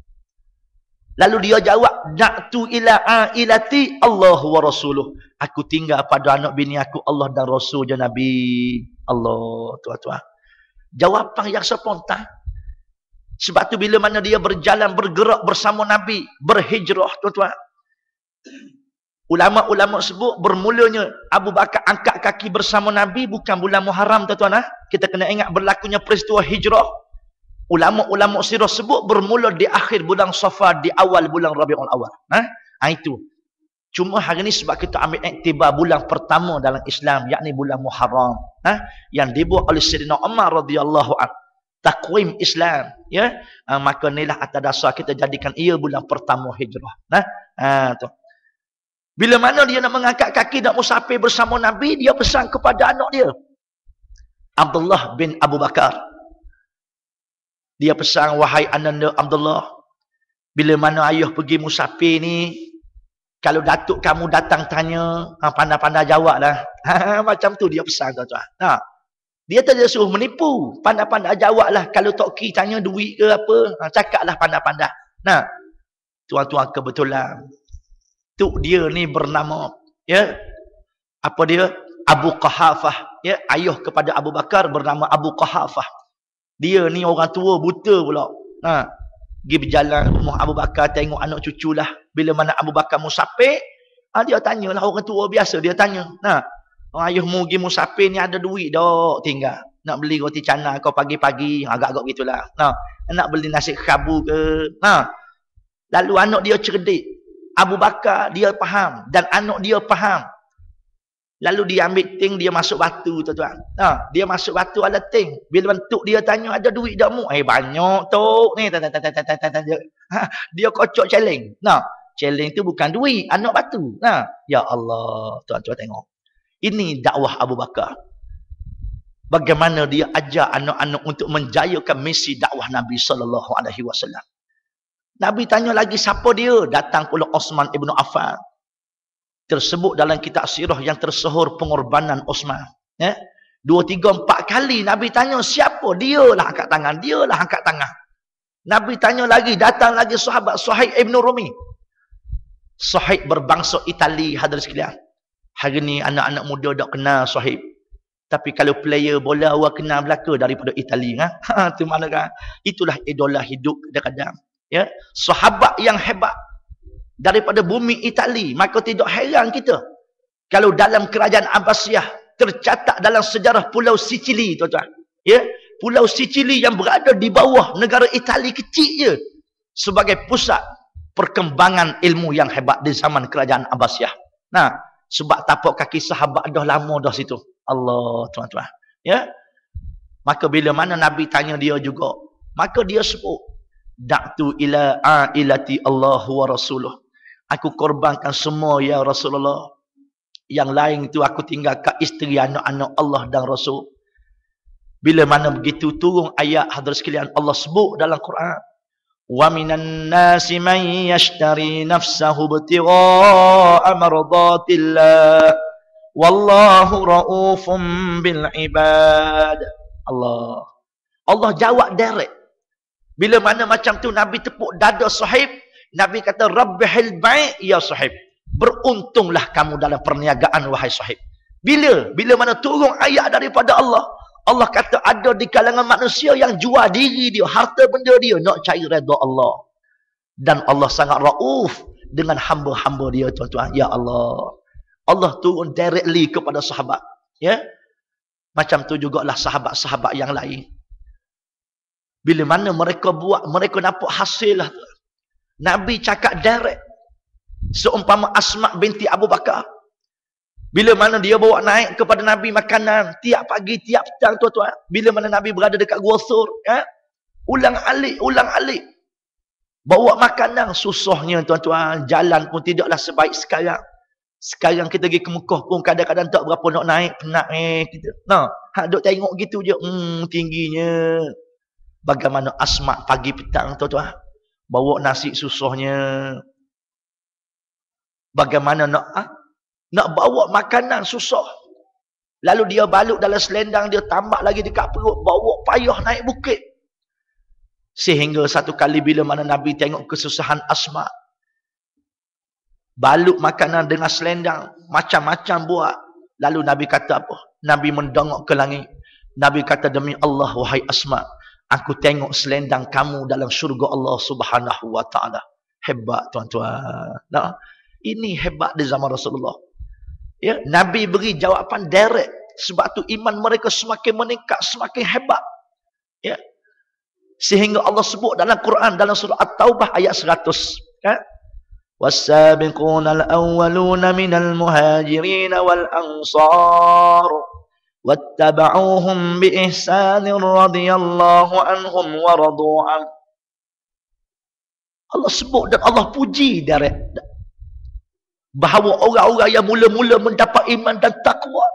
Lalu dia jawab, da'tu ila ailati Allah wa rasuluh. Aku tinggal pada anak bini aku, Allah dan Rasulnya Nabi. Allah, tuan-tuan. Jawapan yang spontan. Sebab tu bila mana dia berjalan, bergerak bersama Nabi, berhijrah, tuan-tuan. Ulama-ulama sebut bermulanya Abu Bakar angkat kaki bersama Nabi bukan bulan Muharram, tuan-tuan. Kita kena ingat berlakunya peristiwa hijrah. Ulama-ulama sirah sebut bermula di akhir bulan Safar, di awal bulan Rabiul Awal. Itu. Cuma hari ni sebab kita ambil iktibar bulan pertama dalam Islam, yakni bulan Muharram, yang dibuat oleh Sayyidina Umar radhiyallahu anhu, takwim Islam, ya. Maka inilah atas dasar kita jadikan ia bulan pertama hijrah. Tu. Bila mana dia nak mengangkat kaki nak musafir bersama Nabi, dia pesan kepada anak dia, Abdullah bin Abu Bakar. Dia pesan, wahai ananda Abdullah, bila mana ayah pergi musafir ni, kalau datuk kamu datang tanya, pandai-pandai jawab lah. Macam tu dia pesan, tuan-tuan. Dia tak suruh menipu. Pandai-pandai jawab lah. Kalau Tok Ki tanya duit ke apa, cakap lah pandai-pandai. Tuan-tuan, kebetulan tok dia ni bernama, ya, apa dia? Abu Quhafah. Ya, ayah kepada Abu Bakar bernama Abu Quhafah. Dia ni orang tua buta pula. Pergi berjalan rumah Abu Bakar, tengok anak cucu lah. Bila mana Abu Bakar musafir, dia tanyalah, orang tua biasa dia tanya. Ayahmu pergi musafir ni ada duit tak tinggal? Nak beli roti canai kau pagi-pagi, agak-agak gitulah. Nak beli nasi khabu ke? Lalu anak dia cerdik. Abu Bakar dia faham dan anak dia faham. Lalu dia ambil ting, dia masuk batu, tuan-tuan. Dia masuk batu ala ting. Bila bentuk dia tanya, ada duit tak mu? Banyak tok ni. Dia kocok celeng. Celeng tu bukan duit, anak batu. Ya Allah, tuan-tuan tengok. Ini dakwah Abu Bakar. Bagaimana dia ajar anak-anak untuk menjayakan misi dakwah Nabi SAW. Nabi tanya lagi siapa dia? Datang pula Osman ibn Affan. Tersebut dalam kitab sirah yang tersohor pengorbanan Osman. 2, 3, 4 kali Nabi tanya siapa? Dia lah angkat tangan. Dia lah angkat tangan. Nabi tanya lagi. Datang lagi sahabat Suhaib ibn Rumi. Suhaib berbangsa Itali, hadirin sekalian. Hari ni anak-anak muda tak kenal Suhaib. Tapi kalau player bola awak kenal belaka daripada Itali. Itu mana kan? Itulah idola hidup kadang-kadang. Ya, sahabat yang hebat daripada bumi Itali. Maka tidak heran kita kalau dalam kerajaan Abbasiyah tercatat dalam sejarah Pulau Sicily, tuan-tuan. Ya, Pulau Sicily yang berada di bawah negara Itali kecil je, sebagai pusat perkembangan ilmu yang hebat di zaman kerajaan Abbasiyah. Sebab tapak kaki sahabat dah lama dah situ. Allah, tuan-tuan. Ya. Maka bila mana Nabi tanya dia juga, maka dia sebut, da'tu ila ailati Allah wa rasuluh. Aku korbankan semua ya Rasulullah. Yang lain itu aku tinggalkan isteri, anak-anak Allah dan Rasul. Bila mana begitu turun ayat, hadirin sekalian, Allah sebut dalam Quran, wa minan nasi man yashtari nafsahu ibtigha'a mardatillah wallahu raufum bil ibad. Allah jawab direct. Bila mana macam tu Nabi tepuk dada Suhaib, Nabi kata rabbihil bai' ya Suhaib. Beruntunglah kamu dalam perniagaan wahai Suhaib. Bila mana turun ayat daripada Allah, Allah kata ada di kalangan manusia yang jual diri dia, harta benda dia nak cari redha Allah. Dan Allah sangat rauf dengan hamba-hamba dia, tuan-tuan. Ya Allah. Allah turun directly kepada sahabat. Ya. Macam tu jugalah sahabat-sahabat yang lain. Bila mana mereka buat, mereka dapat hasil lah. Nabi cakap direct. Seumpama Asma binti Abu Bakar. Bila mana dia bawa naik kepada Nabi makanan tiap pagi, tiap petang, tuan-tuan. Bila mana Nabi berada dekat Gua Thur, ulang alik. Bawa makanan, susahnya tuan-tuan. Jalan pun tidaklah sebaik sekarang. Sekarang kita pergi ke Mekah pun kadang-kadang tak berapa nak naik, penat kita. Duk tengok gitu je, tingginya. Bagaimana Asma pagi petang, tuan-tuan. Bawa nasi susahnya. Bagaimana nak bawa makanan susah. Lalu dia balut dalam selendang, dia tambah lagi dekat perut, bawa payah naik bukit. Sehingga satu kali bila mana Nabi tengok kesusahan Asma, balut makanan dengan selendang, macam-macam buat. Lalu Nabi kata apa? Nabi mendongak ke langit. Nabi kata, demi Allah wahai Asma, aku tengok selendang kamu dalam syurga Allah Subhanahu wa taala. Hebat tuan-tuan. Nah, ini hebat di zaman Rasulullah. Ya, Nabi beri jawapan direct. Sebab tu iman mereka semakin meningkat, semakin hebat. Ya. Sehingga Allah sebut dalam Quran, dalam surah At-Taubah ayat 100. Ya. وَالسَّابِقُونَ الْأَوَّلُونَ مِنَ الْمُهَاجِرِينَ وَالْأَنصَارِ وَاتَّبَعُوهُمْ بِإِحْسَانٍ رَضِيَ اللَّهُ عَنْهُمْ وَرَضُوا عَنْهُ. Allah sebut dan Allah puji direct bahawa orang-orang yang mula-mula mendapat iman dan takwa,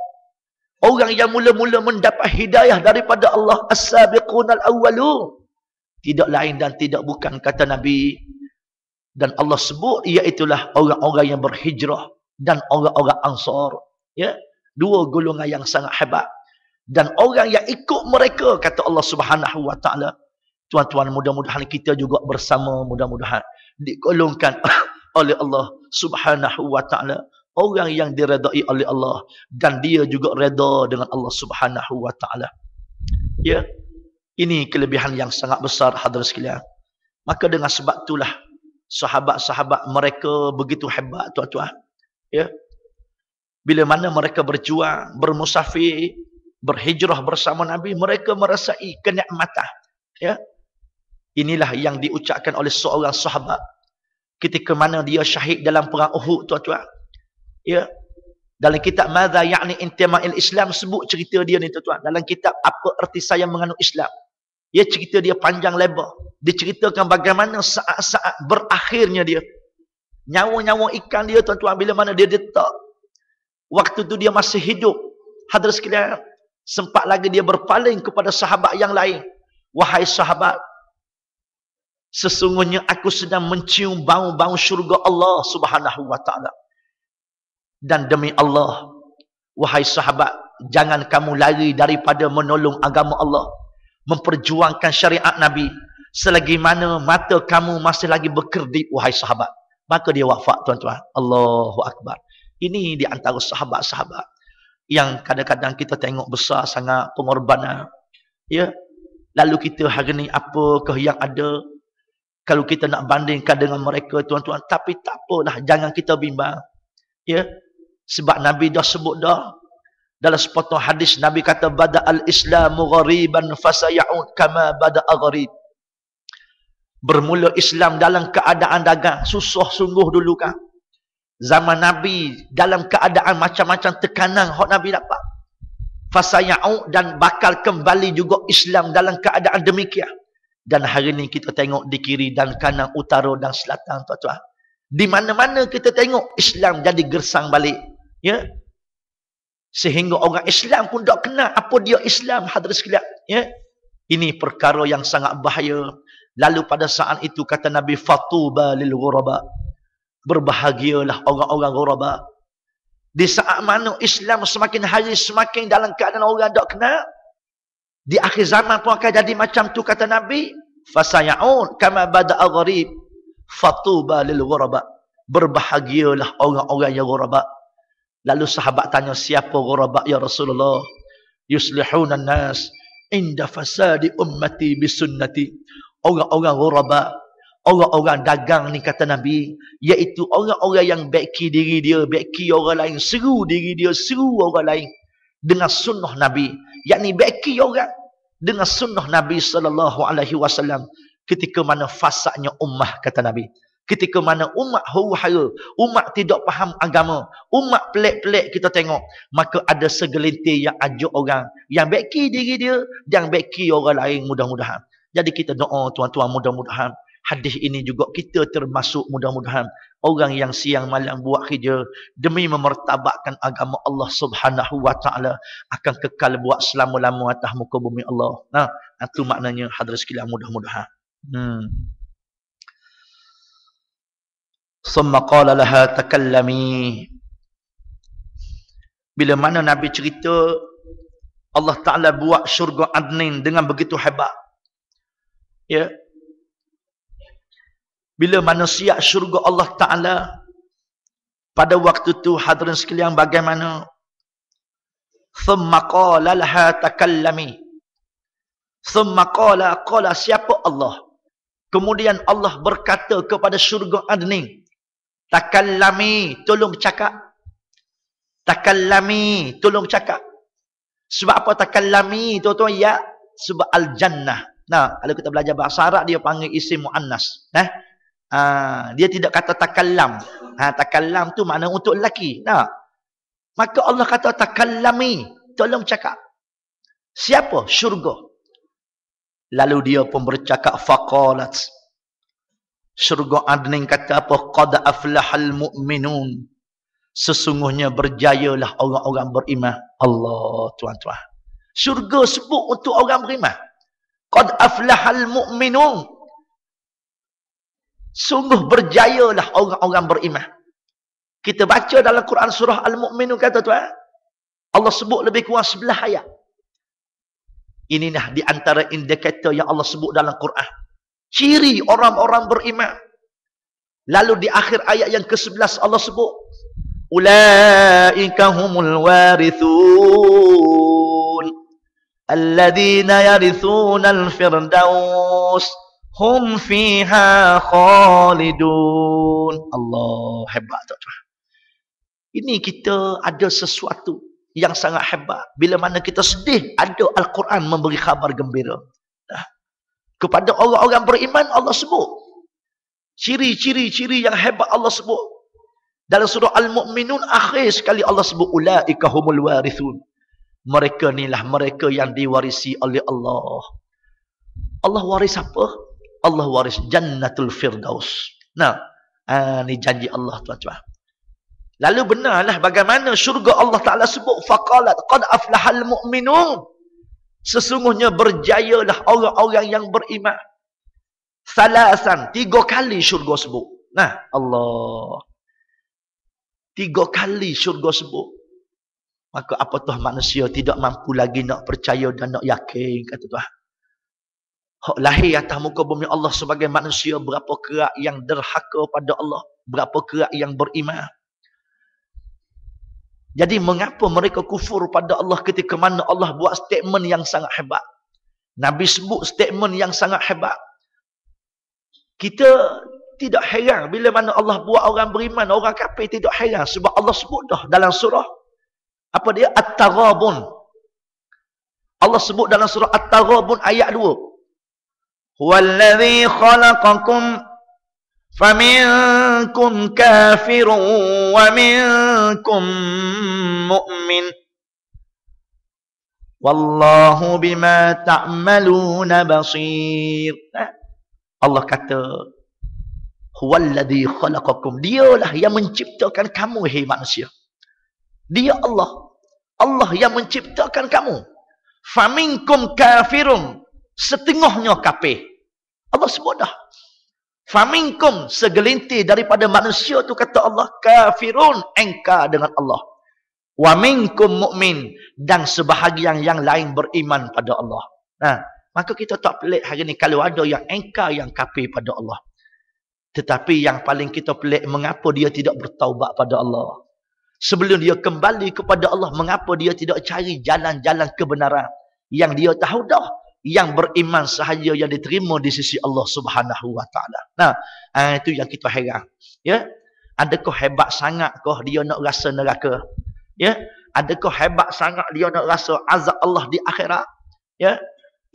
orang yang mula-mula mendapat hidayah daripada Allah, as-sabiqunal awwalun, tidak lain dan tidak bukan kata Nabi, dan Allah sebut iaitulah orang-orang yang berhijrah dan orang-orang Ansar. Ya, dua golongan yang sangat hebat. Dan orang yang ikut mereka, kata Allah Subhanahu wa taala. Tuan-tuan, mudah-mudahan kita juga bersama, mudah-mudahan digolongkan oleh Allah Subhanahu wa taala orang yang diredai oleh Allah dan dia juga reda dengan Allah Subhanahu wa taala. Ya. Ini kelebihan yang sangat besar hadirin sekalian. Maka dengan sebab itulah sahabat-sahabat mereka begitu hebat tuan-tuan. Ya. Bila mana mereka berjuang, bermusafir, berhijrah bersama Nabi, mereka merasai kenikmatan. Ya. Inilah yang diucapkan oleh seorang sahabat ketika mana dia syahid dalam perang Uhud tuan-tuan. Ya. Dalam kitab Madza Ya'ni Intima'il Islam sebut cerita dia ni tuan-tuan. Dalam kitab Apa Erti Saya Menganut Islam. Ya, cerita dia panjang lebar. Diceritakan bagaimana saat-saat berakhirnya dia. Nyawa-nyawa ikan dia tuan-tuan bila mana dia letak. Waktu tu dia masih hidup. Hadirin sekalian, sempat lagi dia berpaling kepada sahabat yang lain. Wahai sahabat, sesungguhnya aku sedang mencium bau-bau syurga Allah Subhanahu wa taala. Dan demi Allah, wahai sahabat, jangan kamu lari daripada menolong agama Allah, memperjuangkan syariat Nabi selagi mana mata kamu masih lagi berkedip, wahai sahabat. Maka dia wafat tuan-tuan. Allahu Akbar. Ini di antara sahabat-sahabat yang kadang-kadang kita tengok besar sangat pengorbanan. Ya. Lalu kita hari ni apakah yang ada kalau kita nak bandingkan dengan mereka tuan-tuan? Tapi tak apalah, jangan kita bimbang. Ya. Sebab Nabi dah sebut dah dalam sepotong hadis, Nabi kata bada'al islamu ghariban fasaya'ud kama bada'a gharib. Bermula Islam dalam keadaan dagang, susah sungguh dulu kan. Zaman Nabi dalam keadaan macam-macam tekanan hak Nabi dapat. Fasaya'ud, dan bakal kembali juga Islam dalam keadaan demikian. Dan hari ni kita tengok di kiri dan kanan, utara dan selatan tuan-tuan. Di mana-mana kita tengok Islam jadi gersang balik. Ya. Sehingga orang Islam pun tak kenal apa dia Islam, hadirin sekalian. Ya. Ini perkara yang sangat bahaya. Lalu pada saat itu kata Nabi, fatuba lil ghuraba. Berbahagialah orang-orang ghuraba. Di saat mana Islam semakin hari semakin dalam keadaan orang tak kenal, di akhir zaman pun akan jadi macam tu kata Nabi, fasaya'un kama bada'a gharib. Fatuba lil ghuraba. Berbahagialah orang-orang yang ghuraba. Lalu sahabat tanya, siapa ghuraba ya Rasulullah? Yuslihuna nas inda fasadi ummati bisunnati. Orang-orang ghuraba, orang-orang dagang ni kata Nabi, iaitu orang-orang yang baiki diri dia, baiki orang lain, seru diri dia, seru orang lain dengan sunnah Nabi. Yakni baiki orang dengan sunnah Nabi sallallahu alaihi wasallam ketika mana fasadnya ummah kata Nabi. Ketika mana umat huru-hara, umat tidak faham agama, umat pelik-pelik kita tengok, maka ada segelintir yang ajak orang yang baiki diri dia dan baiki orang lain mudah-mudahan. Jadi kita doa tuan-tuan, mudah-mudahan hadis ini juga kita termasuk mudah-mudahan orang yang siang malam buat kerja demi memertabatkan agama Allah Subhanahu wa taala akan kekal buat selama-lama atas muka bumi Allah. Nah, itu maknanya hadirin sekalian mudah-mudahan. Summa qala laha takallami. Bila mana Nabi cerita Allah Ta'ala buat syurga Adnin dengan begitu hebat. Ya. Bila manusia syurga Allah Ta'ala pada waktu tu hadirin sekalian bagaimana thumma qala laha takallami. Thumma qala siapa Allah? Kemudian Allah berkata kepada syurga Adnin, takallami, tolong cakap. Takallami, tolong cakap. Sebab apa takallami, tuan-tuan? Ya, sebab al-jannah. Nah, kalau kita belajar bahasa Arab, dia panggil isim muannas. Dia tidak kata takallam. Takallam tu makna untuk lelaki. Nah, maka Allah kata takallami, tolong cakap. Siapa? Syurga. Lalu dia pun bercakap, faqalat. Syurga Adnin kata apa? Qad aflahal mu'minun. Sesungguhnya berjayalah orang-orang beriman. Allah, tuan-tuan. Syurga sebut untuk orang beriman. Qad aflahal mu'minun. Sungguh berjayalah orang-orang beriman. Kita baca dalam Quran surah Al-Mu'minun kata tuan, Allah sebut lebih kurang 11 ayat. Inilah di antara indikator yang Allah sebut dalam Quran. Ciri orang-orang beriman. Lalu di akhir ayat yang ke-11 Allah sebut, ulaika humul warithun alladzina yarithuna al-firdaus hum fiha khalidun. Allah, hebat tuan-tuan. Ini kita ada sesuatu yang sangat hebat. Bila mana kita sedih, ada Al-Quran memberi khabar gembira. Kepada orang-orang beriman Allah sebut ciri-ciri yang hebat. Allah sebut dalam surah Al-Mu'minun, akhir sekali Allah sebut ulaika humul warithun. Mereka inilah mereka yang diwarisi oleh Allah. Allah waris apa? Allah waris Jannatul Firdaus. Nah, ni janji Allah, tuan-tuan. Lalu benarlah bagaimana syurga Allah Ta'ala sebut, faqalat qad aflahal mu'minun. Sesungguhnya berjayalah orang-orang yang beriman. Salasan, 3 kali syurga sebut. Nah, Allah. 3 kali syurga sebut. Maka apatah manusia tidak mampu lagi nak percaya dan nak yakin, kata Tuhan. Hak lahir atas muka bumi Allah sebagai manusia, berapa kerak yang derhaka pada Allah, berapa kerak yang beriman. Jadi mengapa mereka kufur pada Allah ketika mana Allah buat statement yang sangat hebat. Nabi sebut statement yang sangat hebat. Kita tidak heran bila mana Allah buat orang beriman, orang kafir tidak heran. Sebab Allah sebut dah dalam surah, apa dia? At-Taghabun. Allah sebut dalam surah At-Taghabun ayat 2. Huwallazi khalaqakum faminkum kafirun wa minkum mu'min. Wallahu bima ta'maluna basir. Allah kata, huwallazi khalaqakum. Dialah yang menciptakan kamu, hai manusia. Dia Allah. Allah yang menciptakan kamu. Faminkum kafirun. Setengahnya kafir. Allah sebut dah. Faminkum, segelintir daripada manusia tu kata Allah, kafirun, engkar dengan Allah. Wa minkum mu'min, dan sebahagian yang lain beriman pada Allah. Nah, maka kita tak pelik hari ni kalau ada yang engkar, yang kafir pada Allah. Tetapi yang paling kita pelik, mengapa dia tidak bertaubat pada Allah? Sebelum dia kembali kepada Allah, mengapa dia tidak cari jalan-jalan kebenaran? Yang dia tahu dah, yang beriman sahaja yang diterima di sisi Allah Subhanahu wa taala. Nah, itu yang kita heran. Ya, adakah hebat sangat kah dia nak rasa neraka? Ya, adakah hebat sangat dia nak rasa azab Allah di akhirat? Ya,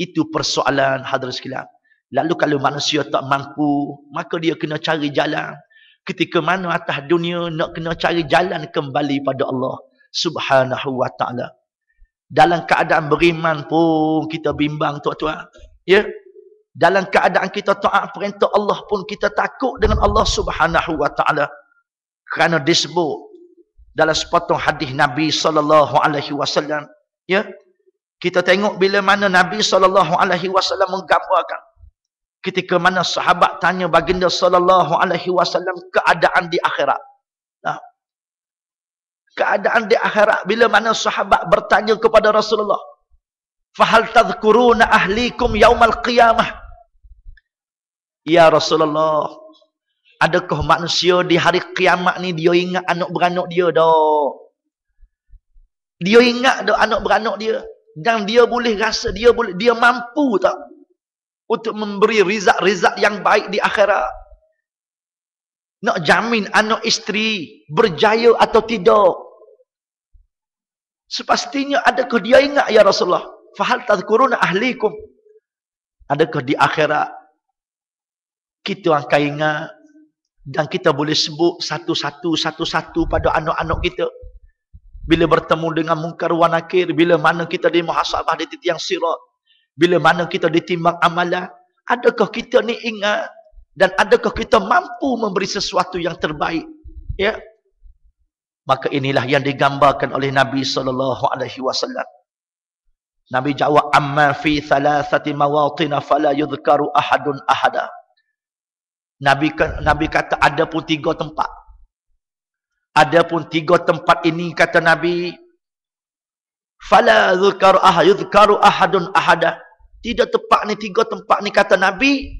itu persoalan hadirin sekalian. Lalu kalau manusia tak mampu, maka dia kena cari jalan. Ketika mana atas dunia nak kena cari jalan kembali pada Allah Subhanahu wa taala. Dalam keadaan beriman pun kita bimbang, tuan-tuan. Ya. Dalam keadaan kita taat perintah Allah pun kita takut dengan Allah Subhanahu wa taala. Kerana disebut dalam sepotong hadis Nabi sallallahu alaihi wasallam, ya. Kita tengok bila mana Nabi sallallahu alaihi wasallam menggambarkan ketika mana sahabat tanya baginda sallallahu alaihi wasallam keadaan di akhirat. Nah, keadaan di akhirat bila mana sahabat bertanya kepada Rasulullah, fahal tadhkuruna ahlikum yaumal qiyamah? Ya Rasulullah, adakah manusia di hari kiamat ni dia ingat anak beranak dia dah? Dia ingat dah anak beranak dia. Dan dia boleh rasa, dia mampu tak untuk memberi rizak-rizak yang baik di akhirat. Nak jamin anak isteri berjaya atau tidak. Sepastinya adakah dia ingat ya Rasulullah? Fahal tadhkuruna ahlikum. Adakah di akhirat kita akan ingat dan kita boleh sebut satu-satu pada anak-anak kita. Bila bertemu dengan mungkar wa nakir, bila mana kita dimuhasabah di titik yang sirat, bila mana kita ditimbang amalan, adakah kita ni ingat dan adakah kita mampu memberi sesuatu yang terbaik? Ya. Maka inilah yang digambarkan oleh Nabi SAW. Nabi jawab, amma fi thalathati mawatin fala yudhkaru ahadun ahada. Nabi kata ada pun 3 tempat. Ada pun 3 tempat ini, kata Nabi, fala yudhkaru ahadun ahada. Tidak tepat ni 3 tempat ni, kata Nabi,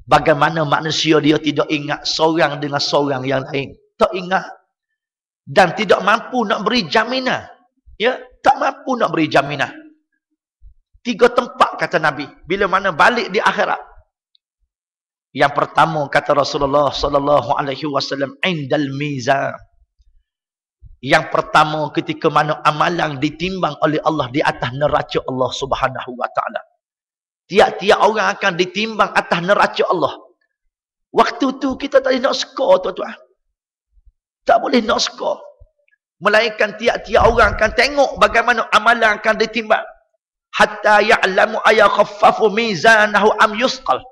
bagaimana manusia dia tidak ingat seorang dengan seorang yang lain. Tak ingat. Dan tidak mampu nak beri jaminan. Ya, tak mampu nak beri jaminan. 3 tempat, kata Nabi, bila mana balik di akhirat. Yang pertama, kata Rasulullah SAW, indal mizan. Yang pertama, ketika mana amalan ditimbang oleh Allah di atas neraca Allah Subhanahu wa taala. Tiap-tiap orang akan ditimbang atas neraca Allah. Waktu tu kita tak boleh nak skor, tuan-tuan. Tak boleh nak skor. Melainkan tiap-tiap orang akan tengok bagaimana amalan akan ditimbang. Hatta ya'lamu ayakhaffafu mizanahu am yusqal.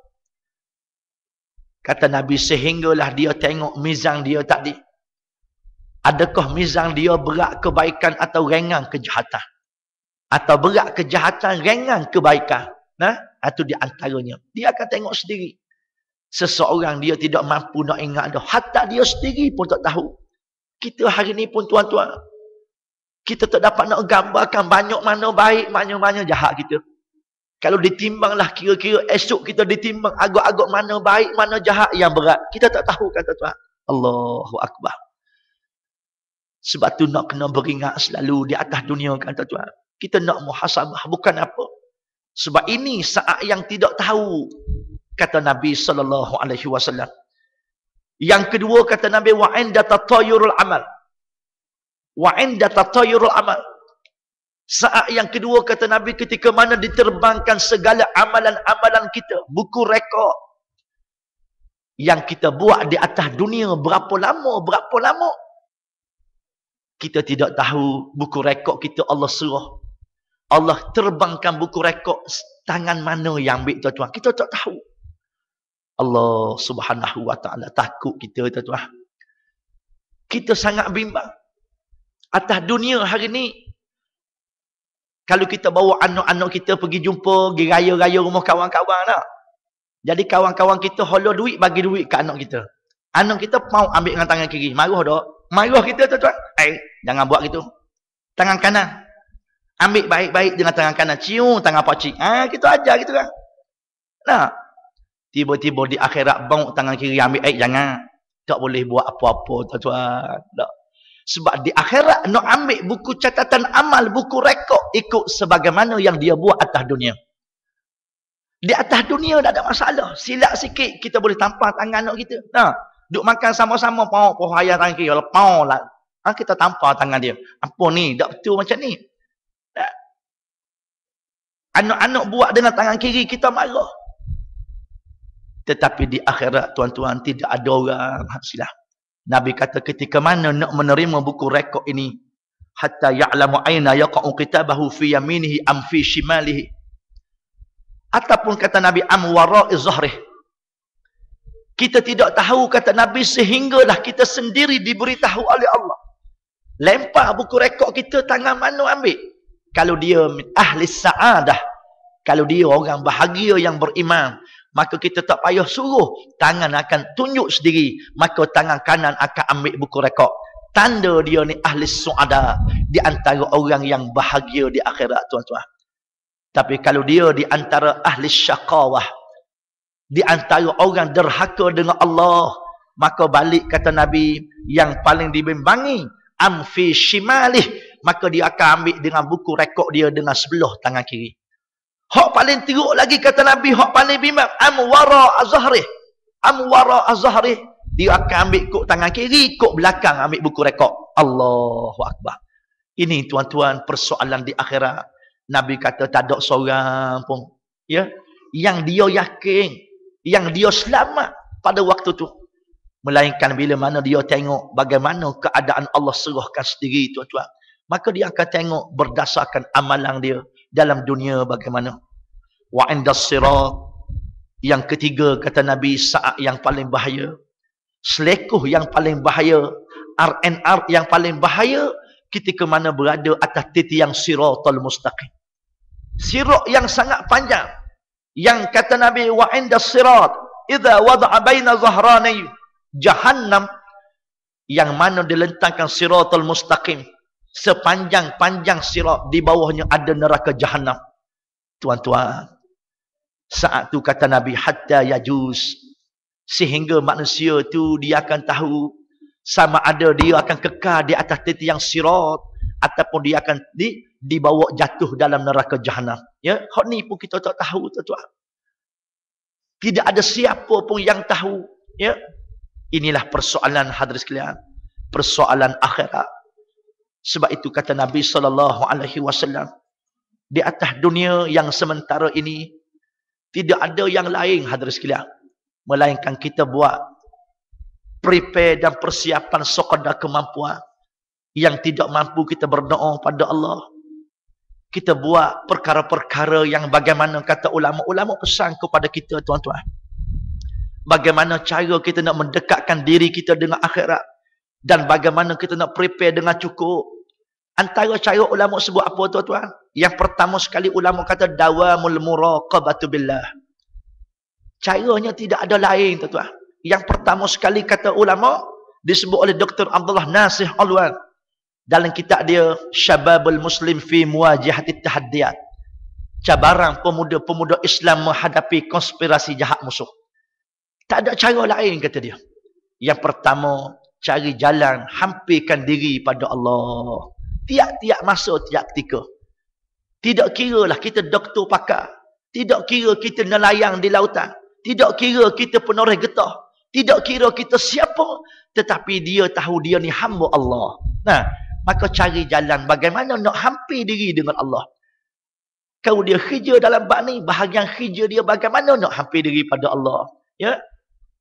Kata Nabi, sehinggalah dia tengok mizan dia tadi. Adakah mizan dia berat kebaikan atau ringan kejahatan? Atau berat kejahatan, ringan kebaikan? Nah, itu di antaranya. Dia akan tengok sendiri. Seseorang dia tidak mampu nak ingat dah. Hatta dia sendiri pun tak tahu. Kita hari ni pun, tuan-tuan, kita tak dapat nak gambarkan banyak mana baik, mana jahat kita. Kalau ditimbanglah, kira-kira esok kita ditimbang agak-agak mana baik, mana jahat yang berat. Kita tak tahu, kata tuan. Allahu Akbar. Sebab tu nak kena beringat selalu di atas dunia, kata tuan. Kita nak muhasabah, bukan apa. Sebab ini saat yang tidak tahu, kata Nabi SAW. Yang kedua, kata Nabi, wa inda tatayurul amal. Wa inda tatayurul amal. Saat yang kedua, kata Nabi, ketika mana diterbangkan segala amalan-amalan kita, buku rekod yang kita buat di atas dunia, berapa lama, kita tidak tahu. Buku rekod kita Allah suruh, Allah terbangkan buku rekod, tangan mana yang ambil, tuan-tuan, kita tak tahu. Allah Subhanahu wa taala takut kita, tuan-tuan. Kita sangat bimbang atas dunia hari ni. Kalau kita bawa anak-anak kita pergi jumpa, pergi raya-raya rumah kawan-kawan tak? Jadi kawan-kawan kita hollow duit, bagi duit ke anak kita. Anak kita mau ambil dengan tangan kiri. Marah tak? Marah kita, tuan-tuan. Jangan buat gitu. Tangan kanan. Ambil baik-baik dengan tangan kanan. Cium tangan pakcik. Kita ajar gitu kan. Nah, tiba-tiba di akhirat bau tangan kiri ambil. Jangan. Tak boleh buat apa-apa, tuan-tuan. Tak. Sebab di akhirat nak ambil buku catatan amal, buku rekod, ikut sebagaimana yang dia buat atas dunia. Di atas dunia tak ada masalah. Silap sikit kita boleh tampar tangan anak kita. Nah, duk makan sama-sama, pau hayat tangan kiri, pau lah. Kita tampar tangan dia. Apa ni? Tak betul macam ni. Nah. Anak-anak buat dengan tangan kiri, kita marah. Tetapi di akhirat, tuan-tuan, tidak ada orang silap. Nabi kata ketika mana nak menerima buku rekod ini, hatta ya'lamu aina yaqa'u kitabahu fi yaminihi am fi shimalihi. Ataupun kata Nabi am wara'i zahrih. Kita tidak tahu, kata Nabi, sehinggalah kita sendiri diberitahu oleh Allah. Lempar buku rekod kita, tangan mana ambil? Kalau dia ahli sa'adah, kalau dia orang bahagia yang beriman, maka kita tak payah suruh, tangan akan tunjuk sendiri, maka tangan kanan akan ambil buku rekod. Tanda dia ni ahli su'ada, di antara orang yang bahagia di akhirat, tuan-tuan. Tapi kalau dia di antara ahli syaqawah, di antara orang derhaka dengan Allah, maka balik, kata Nabi, yang paling dibimbangi amfi shimalih, maka dia akan ambil dengan buku rekod dia dengan sebelah tangan kiri. Hak paling teruk lagi kata Nabi, hak paling bimbang, amwara azhrih. Amwara azhrih. Dia akan ambil kok tangan kiri, kok belakang ambil buku rekod. Allahu Akbar. Ini tuan-tuan persoalan di akhirat. Nabi kata tak ada seorang pun, ya, yang dia yakin, yang dia selamat pada waktu tu. Melainkan bila mana dia tengok bagaimana keadaan Allah serahkan sendiri, tuan-tuan. Maka dia akan tengok berdasarkan amalan dia dalam dunia bagaimana. Wa indas sirat. Yang ketiga kata Nabi, saat yang paling bahaya, selekoh yang paling bahaya, RNR yang paling bahaya ketika mana berada atas titiang siratal mustaqim. Sirat yang sangat panjang. Yang kata Nabi, wa indas sirat idza wada'a baina zahrani jahannam, yang mana dilentangkan siratal mustaqim, sepanjang-panjang sirat, di bawahnya ada neraka jahannam. Tuan-tuan, saat tu kata Nabi, hatta yajuz, sehingga manusia tu dia akan tahu sama ada dia akan kekal di atas titiang sirat ataupun dia akan dibawa jatuh dalam neraka jahannam. Ya, hak ni pun kita tak tahu, tuan-tuan. Tidak ada siapa pun yang tahu, ya. Inilah persoalan hadirin sekalian, persoalan akhirat. Sebab itu kata Nabi SAW, di atas dunia yang sementara ini tidak ada yang lain hadirin sekalian, melainkan kita buat prepare dan persiapan sekadar kemampuan. Yang tidak mampu kita berdoa pada Allah. Kita buat perkara-perkara yang bagaimana kata ulama-ulama pesan kepada kita, tuan-tuan. Bagaimana cara kita nak mendekatkan diri kita dengan akhirat. Dan bagaimana kita nak prepare dengan cukup. Antara cara ulama sebut apa, tuan-tuan? Yang pertama sekali ulama kata dawamul muraqabatu billah. Caranya tidak ada lain, tuan-tuan. Yang pertama sekali kata ulama disebut oleh Dr. Abdullah Nasih Alwan dalam kitab dia Syababul Muslim fi Muwajahati Tahaddiyat. Cabaran pemuda-pemuda Islam menghadapi konspirasi jahat musuh. Tak ada cara lain kata dia. Yang pertama, cari jalan hampirkan diri pada Allah. Tiap-tiap masa, tiap ketika. Tidak kira lah kita doktor pakar. Tidak kira kita nelayan di lautan. Tidak kira kita penoreh getah. Tidak kira kita siapa. Tetapi dia tahu dia ni hamba Allah. Nah, maka cari jalan bagaimana nak hampir diri dengan Allah. Kalau dia kerja dalam bab ni, bahagian kerja dia bagaimana nak hampir diri pada Allah. Ya,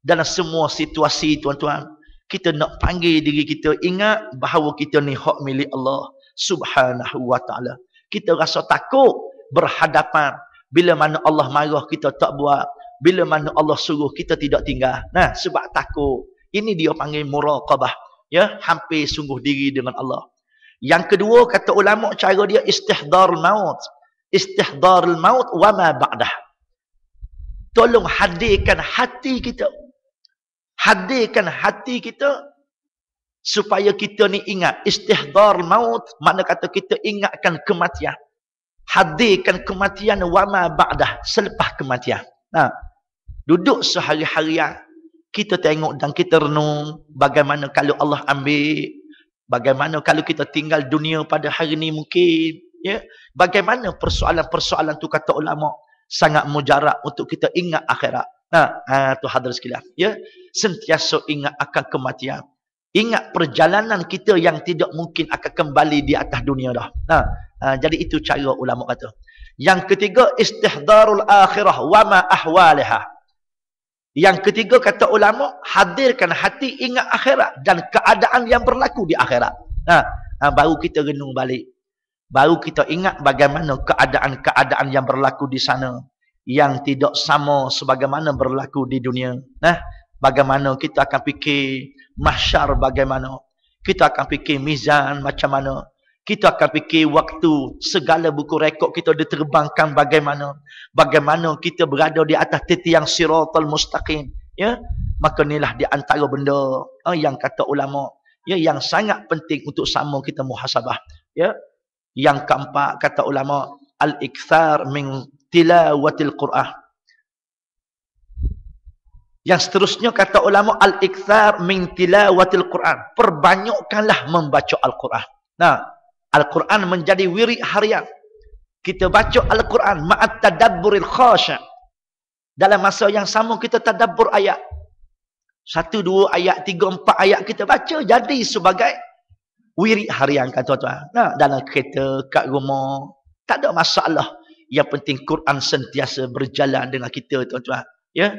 dalam semua situasi, tuan-tuan, kita nak panggil diri kita ingat bahawa kita ni hak milik Allah Subhanahu wa ta'ala. Kita rasa takut berhadapan. Bila mana Allah marah kita tak buat. Bila mana Allah suruh kita tidak tinggal. Nah, sebab takut. Ini dia panggil muraqabah. Ya, hampir sungguh diri dengan Allah. Yang kedua kata ulama, cara dia istihdarul maut. Istihdarul maut wa ma ba'dah. Tolong hadirkan hati kita. Hadirkan hati kita supaya kita ni ingat istihdar maut, makna kata kita ingatkan kematian. Hadirkan kematian wa ma ba'dah, selepas kematian. Nah, duduk sehari-harian kita tengok dan kita renung bagaimana kalau Allah ambil, bagaimana kalau kita tinggal dunia pada hari ni mungkin, ya, bagaimana persoalan-persoalan tu kata ulama sangat mujarab untuk kita ingat akhirat. Tu hadirin sekalian, ya, sentiasa ingat akan kematian. Ingat perjalanan kita yang tidak mungkin akan kembali di atas dunia dah. Jadi itu cara ulama kata. Yang ketiga, istihdarul akhirah wa ma ahwalaha. Yang ketiga kata ulama, hadirkan hati ingat akhirat dan keadaan yang berlaku di akhirat. Baru kita renung balik. Baru kita ingat bagaimana keadaan-keadaan yang berlaku di sana yang tidak sama sebagaimana berlaku di dunia. Bagaimana kita akan fikir mahsyar bagaimana. Kita akan fikir mizan macam mana. Kita akan fikir waktu segala buku rekod kita diterbangkan bagaimana. Bagaimana kita berada di atas titiang siratal mustaqim. Ya, maka inilah di antara benda yang kata ulama, ya, yang sangat penting untuk sama kita muhasabah. Ya. Yang keempat kata ulama, al-ikthar min tilawatil Qur'an. Yang seterusnya kata ulama, al-ikthar min tilawatil Qur'an. Perbanyakkanlah membaca Al-Quran. Al-Quran menjadi wirid harian. Kita baca Al-Quran ma'at tadabburil khasya'. Dalam masa yang sama kita tadabbur ayat. 1, 2 ayat, 3, 4 ayat kita baca jadi sebagai wirid harian kan tuan-tuan. Nah, dalam kereta, kat rumah, tak ada masalah. Yang penting Quran sentiasa berjalan dengan kita tuan-tuan. Ya,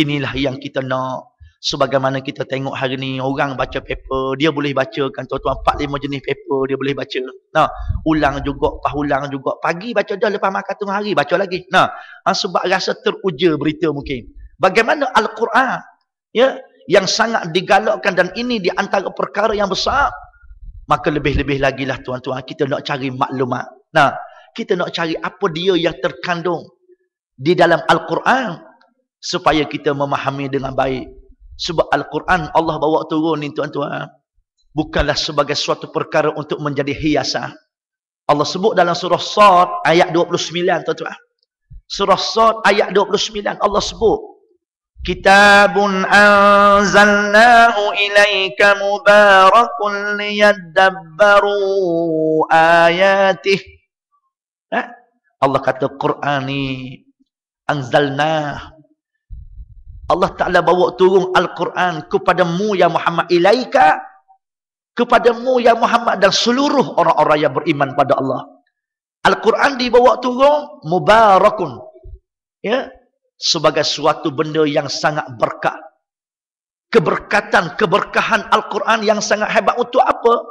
inilah yang kita nak. Sebagaimana kita tengok hari ni orang baca paper, dia boleh baca kan tuan-tuan 4-5 jenis paper dia boleh baca. Nah, ulang juga, ulang juga. Pagi baca dah, lepas makan tengah hari baca lagi. Nah, sebab rasa teruja berita mungkin. Bagaimana Al-Quran ya yang sangat digalakkan dan ini di antara perkara yang besar, maka lebih-lebih lagi lah tuan-tuan kita nak cari maklumat. Nah, kita nak cari apa dia yang terkandung di dalam Al-Quran supaya kita memahami dengan baik. Sebab Al-Quran Allah bawa turun ni tuan-tuan, bukanlah sebagai suatu perkara untuk menjadi hiasan. Allah sebut dalam surah Sad ayat 29 tuan-tuan. Surah Sad ayat 29 Allah sebut, Kitabun anzalnahu ilaika mubarakun liyadabbaru ayatih. Allah kata Quran ni anzalnah, Allah Ta'ala bawa turun Al-Quran kepadamu ya Muhammad, ilaika, kepadamu ya Muhammad dan seluruh orang-orang yang beriman pada Allah. Al-Quran dibawa turun mubarakun, ya, sebagai suatu benda yang sangat berkat. Keberkatan, keberkahan Al-Quran yang sangat hebat untuk apa?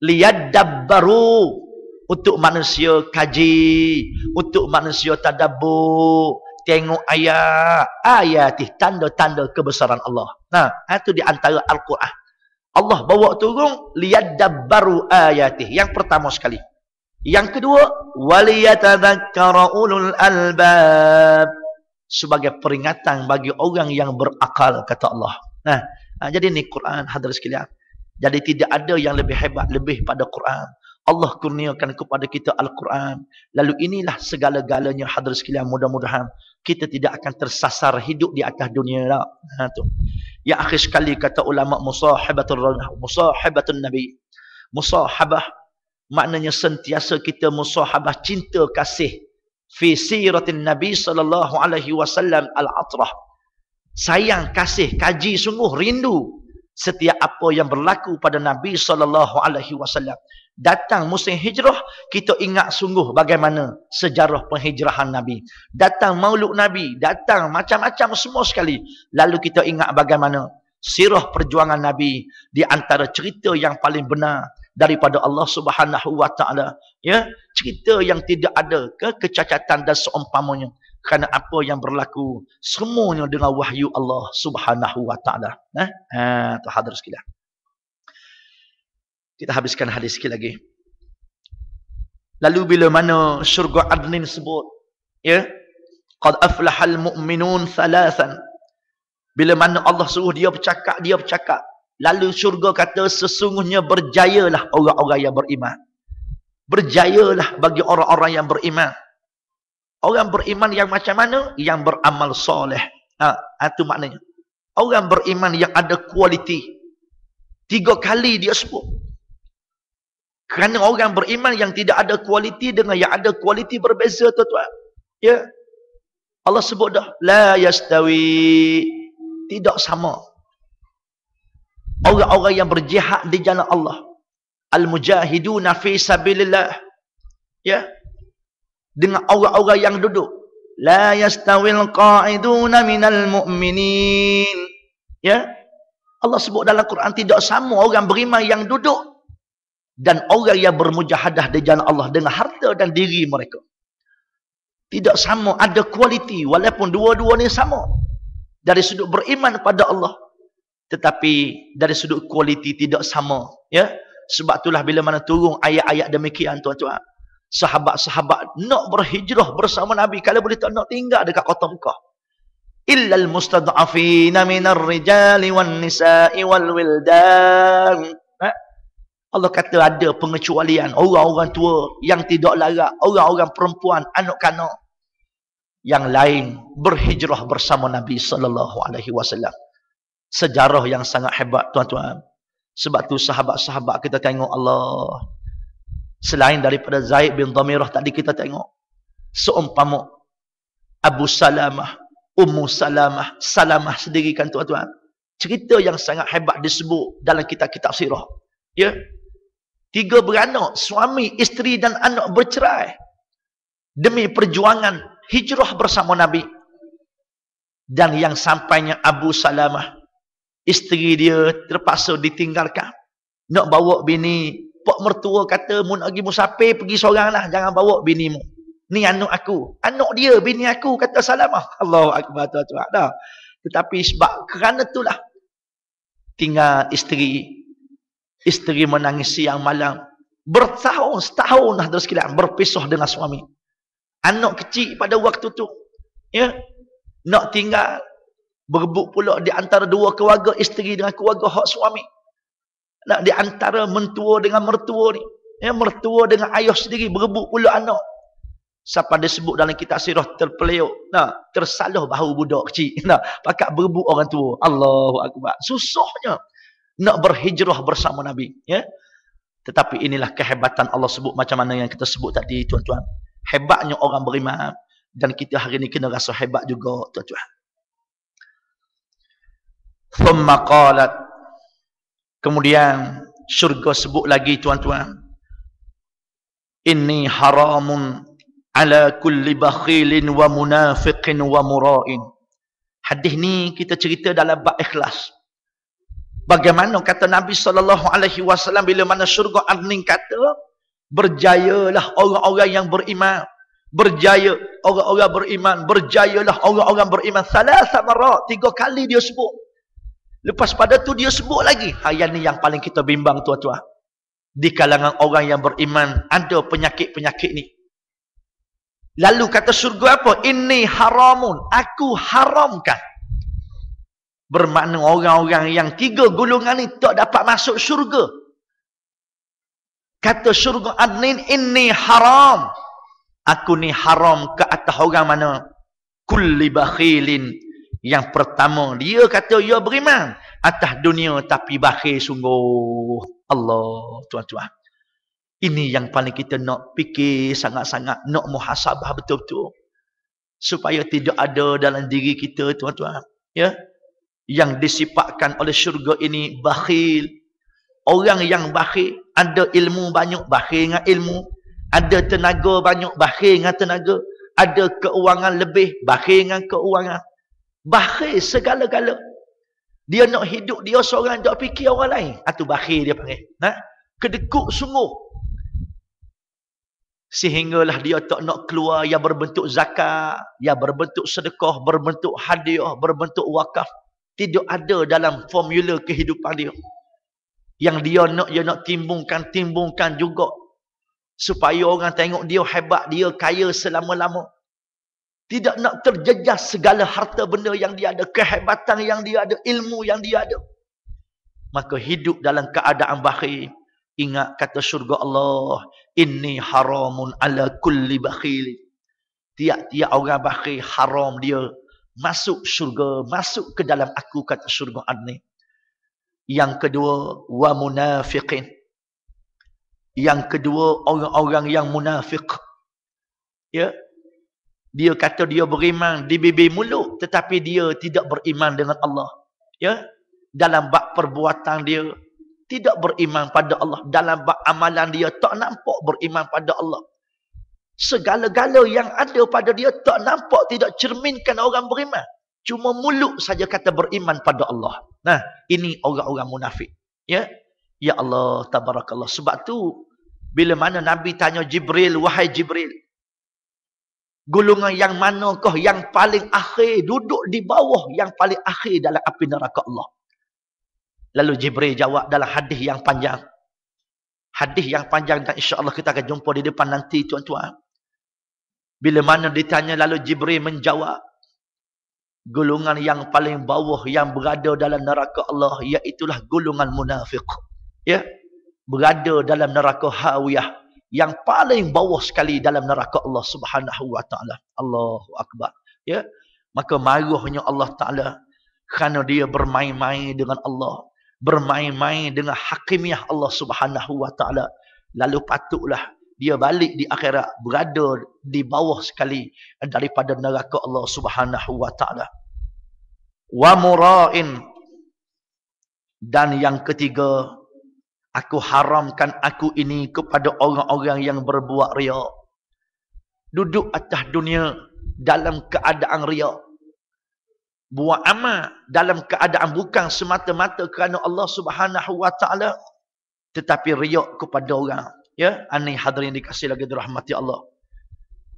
Liyadabbaru, untuk manusia kaji, untuk manusia tadabbur, tengok ayat tanda-tanda kebesaran Allah. Nah, itu di antara Al-Quran. Allah bawa turun liyadabbaru ayatih. Yang pertama sekali. Yang kedua, waliyatadzakkara ulul albab, sebagai peringatan bagi orang yang berakal kata Allah. Nah, jadi ni Quran hadirin sekalian. Jadi tidak ada yang lebih hebat lebih pada Quran. Allah kurniakan kepada kita Al-Quran. Lalu inilah segala-galanya hadirin sekalian. Mudah-mudahan kita tidak akan tersasar hidup di atas dunia. Tu. Yang akhir sekali kata ulama musahabatun Nabi. Musahabah maknanya sentiasa kita musahabah, cinta kasih fi siratin Nabi sallallahu alaihi wasallam al-atrah. Sayang, kasih, kaji sungguh, rindu setiap apa yang berlaku pada Nabi sallallahu alaihi wasallam. Datang musim hijrah, kita ingat sungguh bagaimana sejarah penghijrahan Nabi. Datang maulud Nabi, datang macam-macam semua sekali. Lalu kita ingat bagaimana sirah perjuangan Nabi di antara cerita yang paling benar daripada Allah Subhanahu wa taala. Ya, cerita yang tidak ada kecacatan dan seumpamanya. Kerana apa yang berlaku semuanya dengan wahyu Allah Subhanahu wa taala. Tu hadirin sekalian. Kita habiskan hadis sikit lagi. Lalu bila mana syurga adnin sebut, ya, qad aflahal mu'minun thalathan. Bila mana Allah suruh dia bercakap, dia bercakap. Lalu syurga kata sesungguhnya berjayalah orang-orang yang beriman. Berjayalah bagi orang-orang yang beriman. Orang beriman yang macam mana? Yang beramal soleh. Itu maknanya. Orang beriman yang ada kualiti. 3 kali dia sebut. Kerana orang beriman yang tidak ada kualiti dengan yang ada kualiti berbeza tuan-tuan. Ya. Allah sebut dah, la yastawi, tidak sama. Orang-orang yang berjihad di jalan Allah, al-mujahiduna fi sabilillah, ya, dengan orang-orang yang duduk, la yastawil qa'iduna minal mu'minin, ya. Allah sebut dalam Quran tidak sama orang beriman yang duduk dan orang yang bermujahadah di jalan Allah dengan harta dan diri mereka. Tidak sama, ada kualiti walaupun dua-dua ni sama dari sudut beriman pada Allah, tetapi dari sudut kualiti tidak sama, ya. Sebab itulah bila mana turun ayat-ayat demikian tuan-tuan, sahabat-sahabat nak berhijrah bersama Nabi, kalau boleh tak nak tinggal dekat kota Mekah. Illal mustad'afina minar rijali wan nisa'i wal wildan. Allah kata ada pengecualian, orang-orang tua yang tidak larat, orang-orang perempuan, anak-anak yang lain berhijrah bersama Nabi sallallahu alaihi wasallam. Sejarah yang sangat hebat tuan-tuan. Sebab tu sahabat-sahabat kita tengok Allah Selain daripada Zaid bin Dhamirah tadi kita tengok. Seumpama Abu Salamah, Ummu Salamah, Salamah sendiri kan tuan-tuan. Cerita yang sangat hebat disebut dalam kitab-kitab sirah. Ya. 3 beranak, suami, isteri dan anak bercerai. Demi perjuangan hijrah bersama Nabi. Dan yang sampainya Abu Salamah, isteri dia terpaksa ditinggalkan. Nak bawa bini, pak mertua kata, mu nak pergi musafir, pergi seorang lah, jangan bawa bini mu. Ni anak aku. Anak dia, bini aku, kata Salamah. Allahu Akbar, tuan-tuan. Dah. Tetapi sebab kerana itulah, tinggal isteri. Isteri menangis siang malam. Setahun dah terus sekalian berpisah dengan suami. Anak kecil pada waktu tu. Ya. Nak tinggal. Berebut pula di antara 2 keluarga, isteri dengan keluarga hak suami. Nak di antara mentua dengan mertua ni. Ya, mertua dengan ayah sendiri berebut pula anak. Siapa disebut dalam kitab sirah terpeleok. Nah, tersalah bahu budak kecil. Nah, pakat berebut orang tua. Allahu Akbar. Susahnya nak berhijrah bersama Nabi. Ya. Tetapi inilah kehebatan Allah sebut macam mana yang kita sebut tadi, tuan-tuan. Hebatnya orang beriman. Dan kita hari ini kena rasa hebat juga, tuan-tuan. Thumma qalat. Kemudian syurga sebut lagi, tuan-tuan. Inni haramun ala kulli bakhilin wa munafiqin wa mura'in. Hadis ni kita cerita dalam bab ikhlas. Bagaimana kata Nabi SAW bila mana syurga adnin kata, berjayalah orang-orang yang beriman. Berjaya orang-orang beriman. Berjayalah orang-orang beriman. Salasa marat. 3 kali dia sebut. Lepas pada tu dia sebut lagi. Yang ni yang paling kita bimbang, tuan-tuan. Di kalangan orang yang beriman ada penyakit-penyakit ni. Lalu kata syurga apa? Inni haramun. Aku haramkan. Bermakna orang-orang yang 3 golongan ni tak dapat masuk syurga. Kata syurga adnin, inni haram. Aku ni haram ke atas orang mana? Kulli bakhilin. Yang pertama, dia kata dia beriman atas dunia tapi bakhil sungguh. Allah, tuan-tuan. Ini yang paling kita nak fikir sangat-sangat, nak muhasabah betul-betul. Supaya tidak ada dalam diri kita, tuan-tuan. Ya. Yang disifatkan oleh syurga ini bakhil. Orang yang bakhil, ada ilmu banyak, bakhil dengan ilmu. Ada tenaga banyak, bakhil dengan tenaga. Ada keuangan lebih, bakhil dengan keuangan. Bakhil segala-gala. Dia nak hidup dia seorang, tak fikir orang lain. Itu bakhil dia panggil. Kedekut sungguh. Sehinggalah dia tak nak keluar yang berbentuk zakat, yang berbentuk sedekah, berbentuk hadiah, berbentuk wakaf. Tidak ada dalam formula kehidupan dia. Yang dia nak timbungkan juga. Supaya orang tengok dia hebat, dia kaya selama-lama. Tidak nak terjejas segala harta benda yang dia ada, kehebatan yang dia ada, ilmu yang dia ada. Maka hidup dalam keadaan bakhil. Ingat kata syurga Allah, inni haramun ala kulli bakhil. Tiap-tiap orang bakhil haram dia masuk syurga, masuk ke dalam aku, kata syurga adni. Yang kedua, wa munafiqin. Yang kedua, orang-orang yang munafik. Ya. Dia kata dia beriman di bibir mulut, tetapi dia tidak beriman dengan Allah. Ya. Dalam bab perbuatan dia tidak beriman pada Allah. Dalam bab amalan dia tak nampak beriman pada Allah. Segala-gala yang ada pada dia tak nampak, tidak cerminkan orang beriman. Cuma mulut saja kata beriman pada Allah. Nah, ini orang-orang munafik. Ya. Ya Allah, tabarakallah. Sebab tu bila mana Nabi tanya Jibril, wahai Jibril, golongan yang manakah yang paling akhir, duduk di bawah yang paling akhir dalam api neraka Allah? Lalu Jibril jawab dalam hadis yang panjang. Hadis yang panjang dan insya-Allah kita akan jumpa di depan nanti, tuan-tuan. Bila mana ditanya, lalu Jibril menjawab, golongan yang paling bawah yang berada dalam neraka Allah, iaitulah golongan munafik. Ya, berada dalam neraka hawiyah, yang paling bawah sekali dalam neraka Allah Subhanahu wa taala. Allahu akbar. Ya, maka marahnya Allah Taala kerana dia bermain-main dengan Allah, bermain-main dengan hakimiah Allah Subhanahu wa taala. Lalu patutlah dia balik di akhirat berada di bawah sekali daripada neraka Allah Subhanahu wa taala. Wa mura'in, dan yang ketiga, aku haramkan aku ini kepada orang-orang yang berbuat riya. Duduk atas dunia dalam keadaan riya. Buat amal dalam keadaan bukan semata-mata kerana Allah Subhanahu wa taala, tetapi riya kepada orang. Ya, ani hadirin dikasihi lagi dirahmati Allah.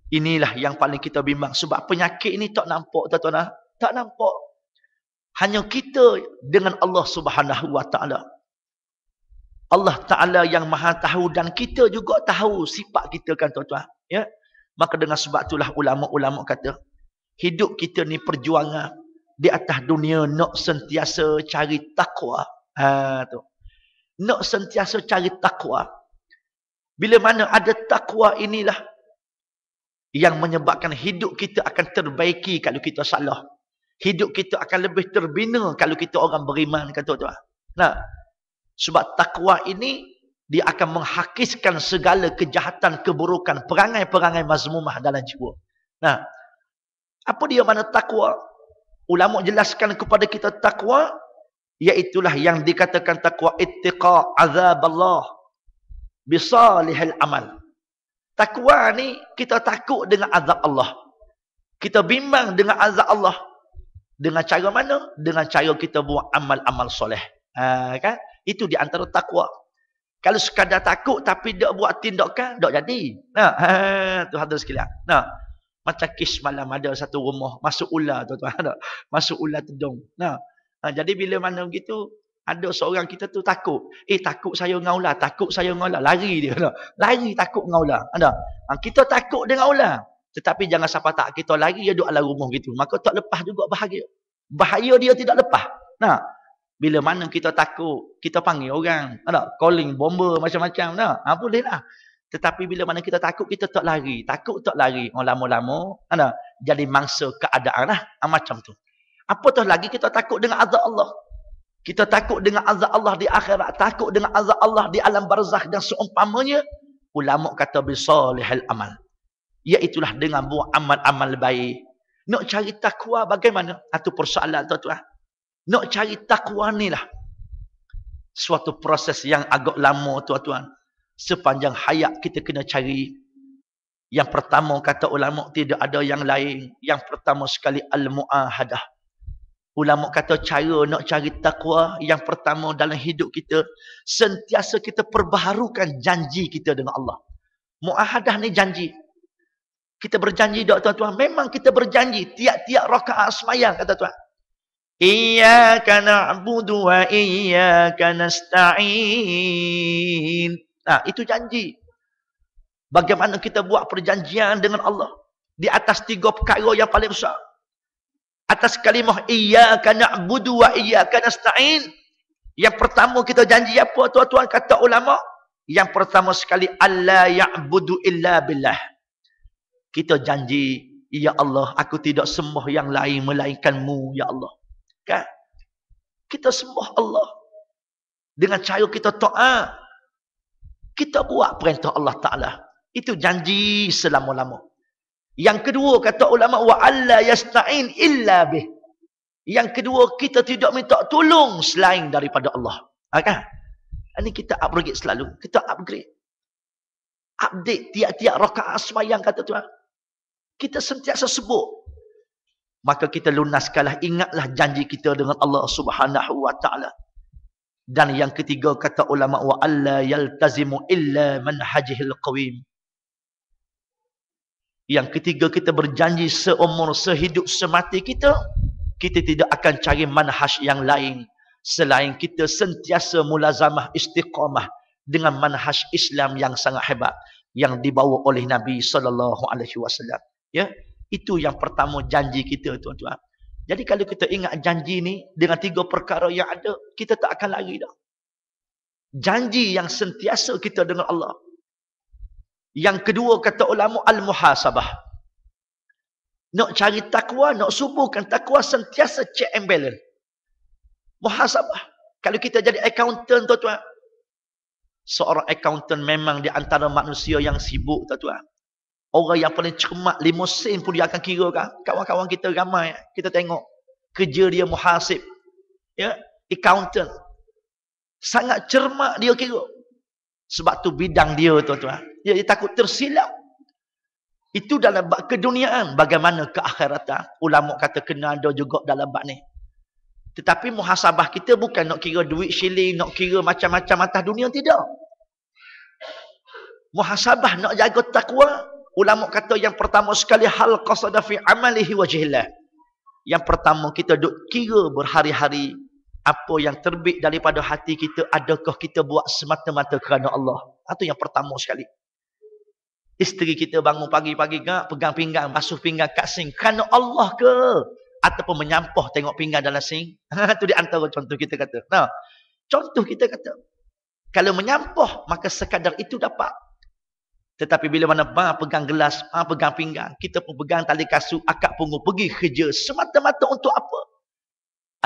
Inilah yang paling kita bimbang sebab penyakit ini tak nampak tuan-tuan, tak nampak. Hanya kita dengan Allah Subhanahu wa taala. Allah Taala yang Maha tahu dan kita juga tahu sifat kita kan tuan-tuan, ya. Maka dengan sebab itulah ulama-ulama kata, hidup kita ni perjuangan di atas dunia nak sentiasa cari takwa. Tu. Nak sentiasa cari takwa. Bila mana ada takwa inilah yang menyebabkan hidup kita akan terbaiki kalau kita salah. Hidup kita akan lebih terbina kalau kita orang beriman, kata tuan. Nah, sebab takwa ini dia akan menghakiskan segala kejahatan, keburukan, perangai-perangai mazmumah dalam jiwa. Nah, apa dia mana takwa? Ulama jelaskan kepada kita takwa, iaitulah yang dikatakan takwa ittiqa azab Allah bisalihil amal. Takwa ni kita takut dengan azab Allah. Kita bimbang dengan azab Allah. Dengan cara mana? Dengan cara kita buat amal-amal soleh. Kan? Itu di antara takwa. Kalau sekadar takut tapi tak buat tindakan, tak jadi. Tu hadirin sekalian. Macam kes malam ada satu rumah masuk ular tuan-tuan. Masuk ular tedung. Jadi bila mana begitu, ada seorang kita tu takut. Takut saya dengan ular, takut saya dengan ular. Lari dia. Lari takut dengan ular. Kita takut dengan ular. Tetapi jangan sampai tak kita lari, dia duduk dalam rumah gitu. Maka tak lepas juga bahaya. Bahaya dia tidak lepas. Bila mana kita takut, kita panggil orang. Calling, bomba, macam-macam. Bolehlah. Tetapi bila mana kita takut, kita tak lari. Takut tak lari. Lama-lama, jadi mangsa keadaan lah. Macam tu. Apatah lagi kita takut dengan azab Allah. Kita takut dengan azab Allah di akhirat. Takut dengan azab Allah di alam barzakh dan seumpamanya. Ulama kata bisalihil amal. Iaitulah dengan buat amal-amal baik. Nak cari takwa bagaimana? Itu persoalan tuan-tuan. Nak cari takwa ni lah suatu proses yang agak lama tuan-tuan. Sepanjang hayat kita kena cari. Yang pertama kata ulama tidak ada yang lain. Yang pertama sekali al-mu'ahadah. Ulama kata cara nak cari takwa yang pertama dalam hidup kita, sentiasa kita perbaharukan janji kita dengan Allah. Mu'ahadah ni janji. Kita berjanji tak tuan-tuan? Memang kita berjanji tiap-tiap rakaat sembahyang kata tuan. Iyyaka na'budu wa iyyaka nasta'in. Itu janji. Bagaimana kita buat perjanjian dengan Allah di atas 3 perkara yang paling besar. Atas kalimah iyyaka na'budu wa iyyaka nasta'in. Yang pertama kita janji apa tuan-tuan kata ulama? Yang pertama sekali alla ya'budu illa billah. Kita janji, ya Allah, aku tidak sembah yang lain melainkan-Mu, ya Allah. Kan? Kita sembah Allah dengan cara kita taat. Kita buat perintah Allah Ta'ala. Itu janji selama-lama. Yang kedua kata ulama wa alla yasta'in illa bih. Yang kedua kita tidak minta tolong selain daripada Allah. Kan? Ini kita upgrade selalu. Kita upgrade. Update tiap-tiap rakaat sembahyang kata Tuhan. Kita sentiasa sebut. Maka kita lunaskanlah, ingatlah janji kita dengan Allah Subhanahu wa taala. Dan yang ketiga kata ulama wa alla yaltazimu illa manhajihil qawim. Yang ketiga kita berjanji seumur sehidup semati kita tidak akan cari manhaj yang lain selain kita sentiasa mulazamah istiqamah dengan manhaj Islam yang sangat hebat yang dibawa oleh Nabi sallallahu alaihi wasallam. Ya, itu yang pertama janji kita tuan-tuan. Jadi kalau kita ingat janji ni dengan 3 perkara yang ada, kita tak akan lari dah. Janji yang sentiasa kita dengan Allah. Yang kedua kata ulama al-muhasabah. Nak cari takwa, nak suburkan takwa sentiasa check and balance. Muhasabah. Kalau kita jadi accountant tuan-tuan, Seorang accountant memang di antara manusia yang sibuk, tuan-tuan. Orang yang paling cermat, 5 sen pun dia akan kira kan. Kawan-kawan kita ramai, kita tengok kerja dia muhasib, ya, accountant. Sangat cermat dia kira. Sebab tu bidang dia, tuan-tuan. Dia takut tersilap. Itu dalam bab keduniaan. Bagaimana ke akhiratan? Ulama kata kena ada juga dalam bab ni. Tetapi muhasabah kita bukan nak kira duit shilling, nak kira macam-macam atas dunia, tidak. Muhasabah nak jaga takwa. Ulama kata yang pertama sekali hal qasada fi amalihi wajhillah. Yang pertama kita duk kira berhari-hari apa yang terbit daripada hati kita, adakah kita buat semata-mata kerana Allah. Itu yang pertama sekali. Isteri kita bangun pagi-pagi gak, pegang pinggang, basuh pinggang kat sink kerana Allah ke? Ataupun menyampah tengok pinggang dalam sink. Itu di antara contoh kita kata. Nah, contoh kita kata. Kalau menyampah, maka sekadar itu dapat. Tetapi bila mana pegang gelas, pegang pinggang, kita pun pegang tali kasut, akak punggung, pergi kerja. Semata-mata untuk apa?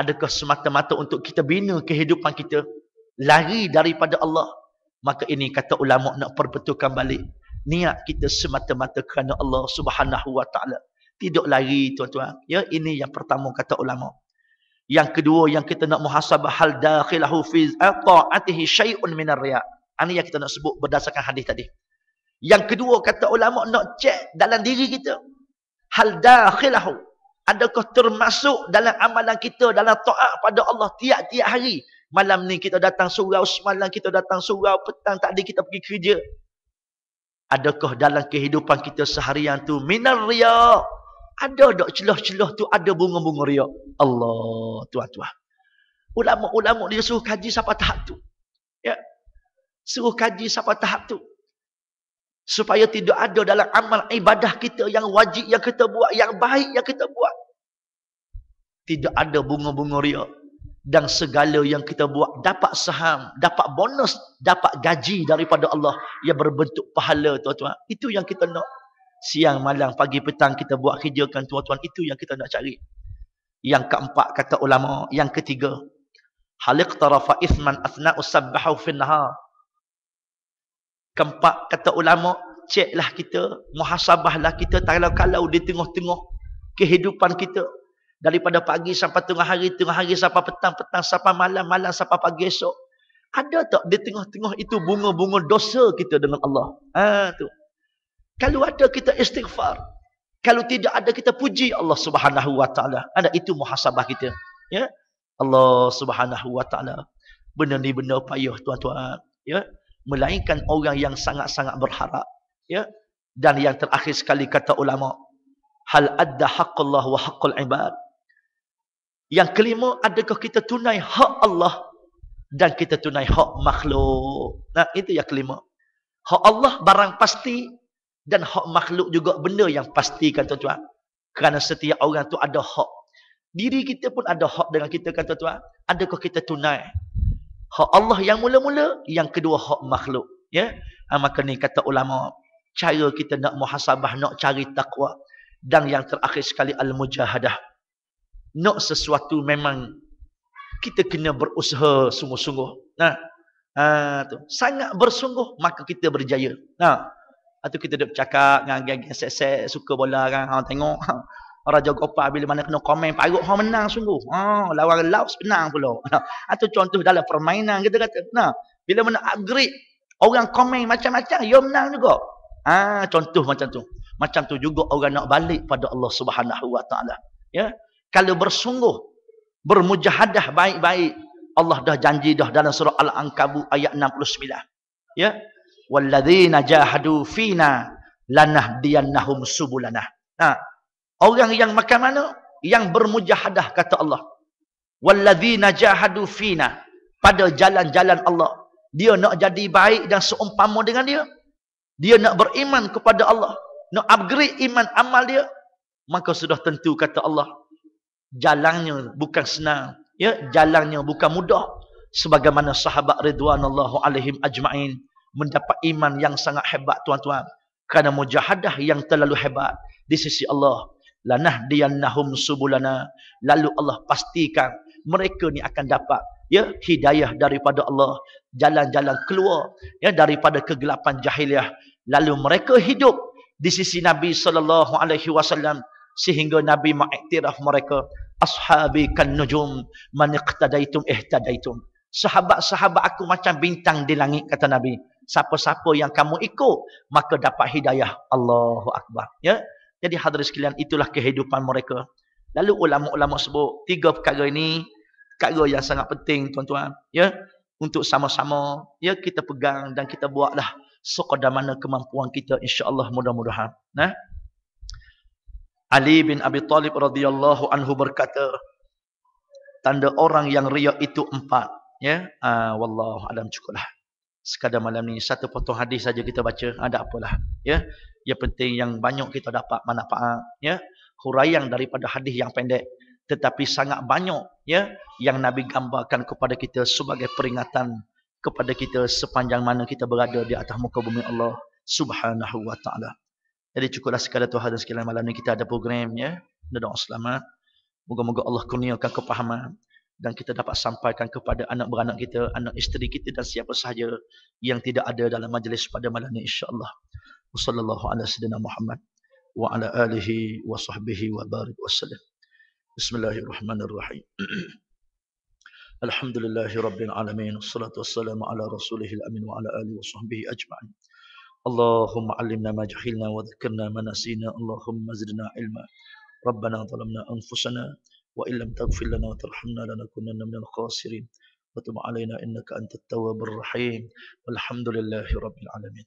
Adakah semata-mata untuk kita bina kehidupan kita? Lari daripada Allah. Maka ini kata ulama nak perbetulkan balik. Niat kita semata-mata kerana Allah Subhanahu wa ta'ala. Tidak lari, tuan-tuan. Ya, ini yang pertama kata ulama. Yang kedua yang kita nak muhasabah hal dakhilahu fi ta'atihi syai'un minar riya'. Ini yang kita nak sebut berdasarkan hadis tadi. Yang kedua kata ulama nak cek dalam diri kita. Hal dakhilahu. Adakah termasuk dalam amalan kita dalam taat pada Allah tiap-tiap hari. Malam ni kita datang surau, semalam kita datang surau, petang tadi kita pergi kerja. Adakah dalam kehidupan kita seharian tu minar riya'? Ada tak celah-celah tu ada bunga-bunga riya'? Allah, tuan-tuan. Ulama-ulama dia suruh kaji sampai tahap tu. Ya. Suruh kaji sampai tahap tu. Supaya tidak ada dalam amal ibadah kita yang wajib yang kita buat, yang baik yang kita buat. Tidak ada bunga-bunga riya'. Dan segala yang kita buat dapat saham, dapat bonus, dapat gaji daripada Allah yang berbentuk pahala, tuan-tuan. Itu yang kita nak. Siang, malam, pagi, petang kita buat kerjakan, tuan-tuan. Itu yang kita nak cari. Yang keempat kata ulama, yang ketiga, haliqtarafa ithman athna'u sabbahu fin nahar. Keempat kata ulama, ceklah kita, muhasabahlah kita kalau di tengah-tengah kehidupan kita. Daripada pagi sampai tengah hari sampai petang sampai malam sampai pagi esok. Ada tak di tengah-tengah itu bunga-bunga dosa kita dengan Allah? Tu. Kalau ada kita istighfar. Kalau tidak ada kita puji Allah Subhanahu wa ta'ala. Ada itu muhasabah kita. Ya. Allah Subhanahu wa ta'ala. Benda ni benda payah, tuan-tuan. Ya. Melainkan orang yang sangat-sangat berharap. Ya. Dan yang terakhir sekali kata ulama, hal adda haqqullah wa haqqul ibad. Yang kelima, adakah kita tunai hak Allah dan kita tunai hak makhluk. Nah, itu yang kelima. Hak Allah barang pasti dan hak makhluk juga benda yang pasti, kan tuan-tuan. Kerana setiap orang tu ada hak. Diri kita pun ada hak dengan kita, kan tuan-tuan. Adakah kita tunai hak Allah yang mula-mula, yang kedua hak makhluk. Ya, maka ni kata ulama, cara kita nak muhasabah, nak cari takwa. Dan yang terakhir sekali al-mujahadah. Nak sesuatu memang kita kena berusaha sungguh-sungguh. Nah, tu. Sangat bersungguh maka kita berjaya. Nah, itu kita duk cakap dengan geng-geng set-set suka bola kan. Tengok Raja Gopal bila mana kena komen parut menang sungguh. Lawan Laos menang pula. Atau contoh dalam permainan kita kata. Nah, bila mana upgrade orang komen macam-macam, dia menang juga. Contoh macam tu. Macam tu juga orang nak balik pada Allah Subhanahu wa ta'ala. Ya. Kalau bersungguh, bermujahadah baik-baik, Allah dah janji dah dalam surah Al-Ankabut ayat 69. Ya. Walladzina jahadu fina lanahdiyannahum subulana. Orang yang macam mana? Yang bermujahadah kata Allah. Walladzina jahadu fina, pada jalan-jalan Allah. Dia nak jadi baik dan seumpama dengan dia. Dia nak beriman kepada Allah, nak upgrade iman amal dia, maka sudah tentu kata Allah, jalannya bukan senang, ya, jalannya bukan mudah. Sebagaimana sahabat ridwanullahu alaihim ajma'in mendapat iman yang sangat hebat, tuan-tuan, kerana mujahadah yang terlalu hebat di sisi Allah. Lanahdiyannahum subulana, lalu Allah pastikan mereka ni akan dapat ya hidayah daripada Allah, jalan-jalan keluar ya daripada kegelapan jahiliah. Lalu mereka hidup di sisi Nabi sallallahu alaihi wasallam sehingga Nabi mengiktiraf mereka, ashabi kan nujum man iqtadaitum ihtadaitum. Sahabat-sahabat aku macam bintang di langit, kata Nabi. Siapa-siapa yang kamu ikut maka dapat hidayah. Allahu akbar. Ya. Jadi hadirin sekalian, itulah kehidupan mereka. Lalu ulama-ulama sebut 3 perkara ini perkara yang sangat penting tuan-tuan, ya, untuk sama-sama ya kita pegang dan kita buatlah sekadar mana kemampuan kita, insya-Allah, mudah-mudahan. Nah, Ali bin Abi Talib radhiyallahu anhu berkata, tanda orang yang riya itu 4, ya. Wallahu alam, cukuplah. Sekadar malam ni satu potong hadis saja kita baca, ada apalah, ya. Yang penting yang banyak kita dapat manfaat, ya. Huraian daripada hadis yang pendek tetapi sangat banyak, ya, yang Nabi gambarkan kepada kita sebagai peringatan kepada kita sepanjang mana kita berada di atas muka bumi Allah Subhanahu wa taala. Jadi cukuplah sekadar Tuhan dan sekalian, malam ni kita ada program, ya. Doa selamat. Moga-moga Allah kurniakan kepahaman dan kita dapat sampaikan kepada anak beranak kita, anak isteri kita dan siapa sahaja yang tidak ada dalam majlis pada malam ini, insya-Allah. Wassallallahu ala sayyidina Muhammad wa ala alihi wa sahbihi wa barik wasallam. Bismillahirrahmanirrahim. Alhamdulillahi rabbil alamin. Wassalatu wassalamu ala rasulihil amin wa ala alihi wa sahbihi ajma'in. Allahumma 'allimna ma jahilna wa dhakkirna ma nasina. Allahumma zidna ilma. Rabbana zalamna anfusana wa illam taghfir lana wa tarhamna lanakunanna minal khasirin. Wa tub 'alaina innaka antat tawwabur rahim. Walhamdulillahi rabbil alamin.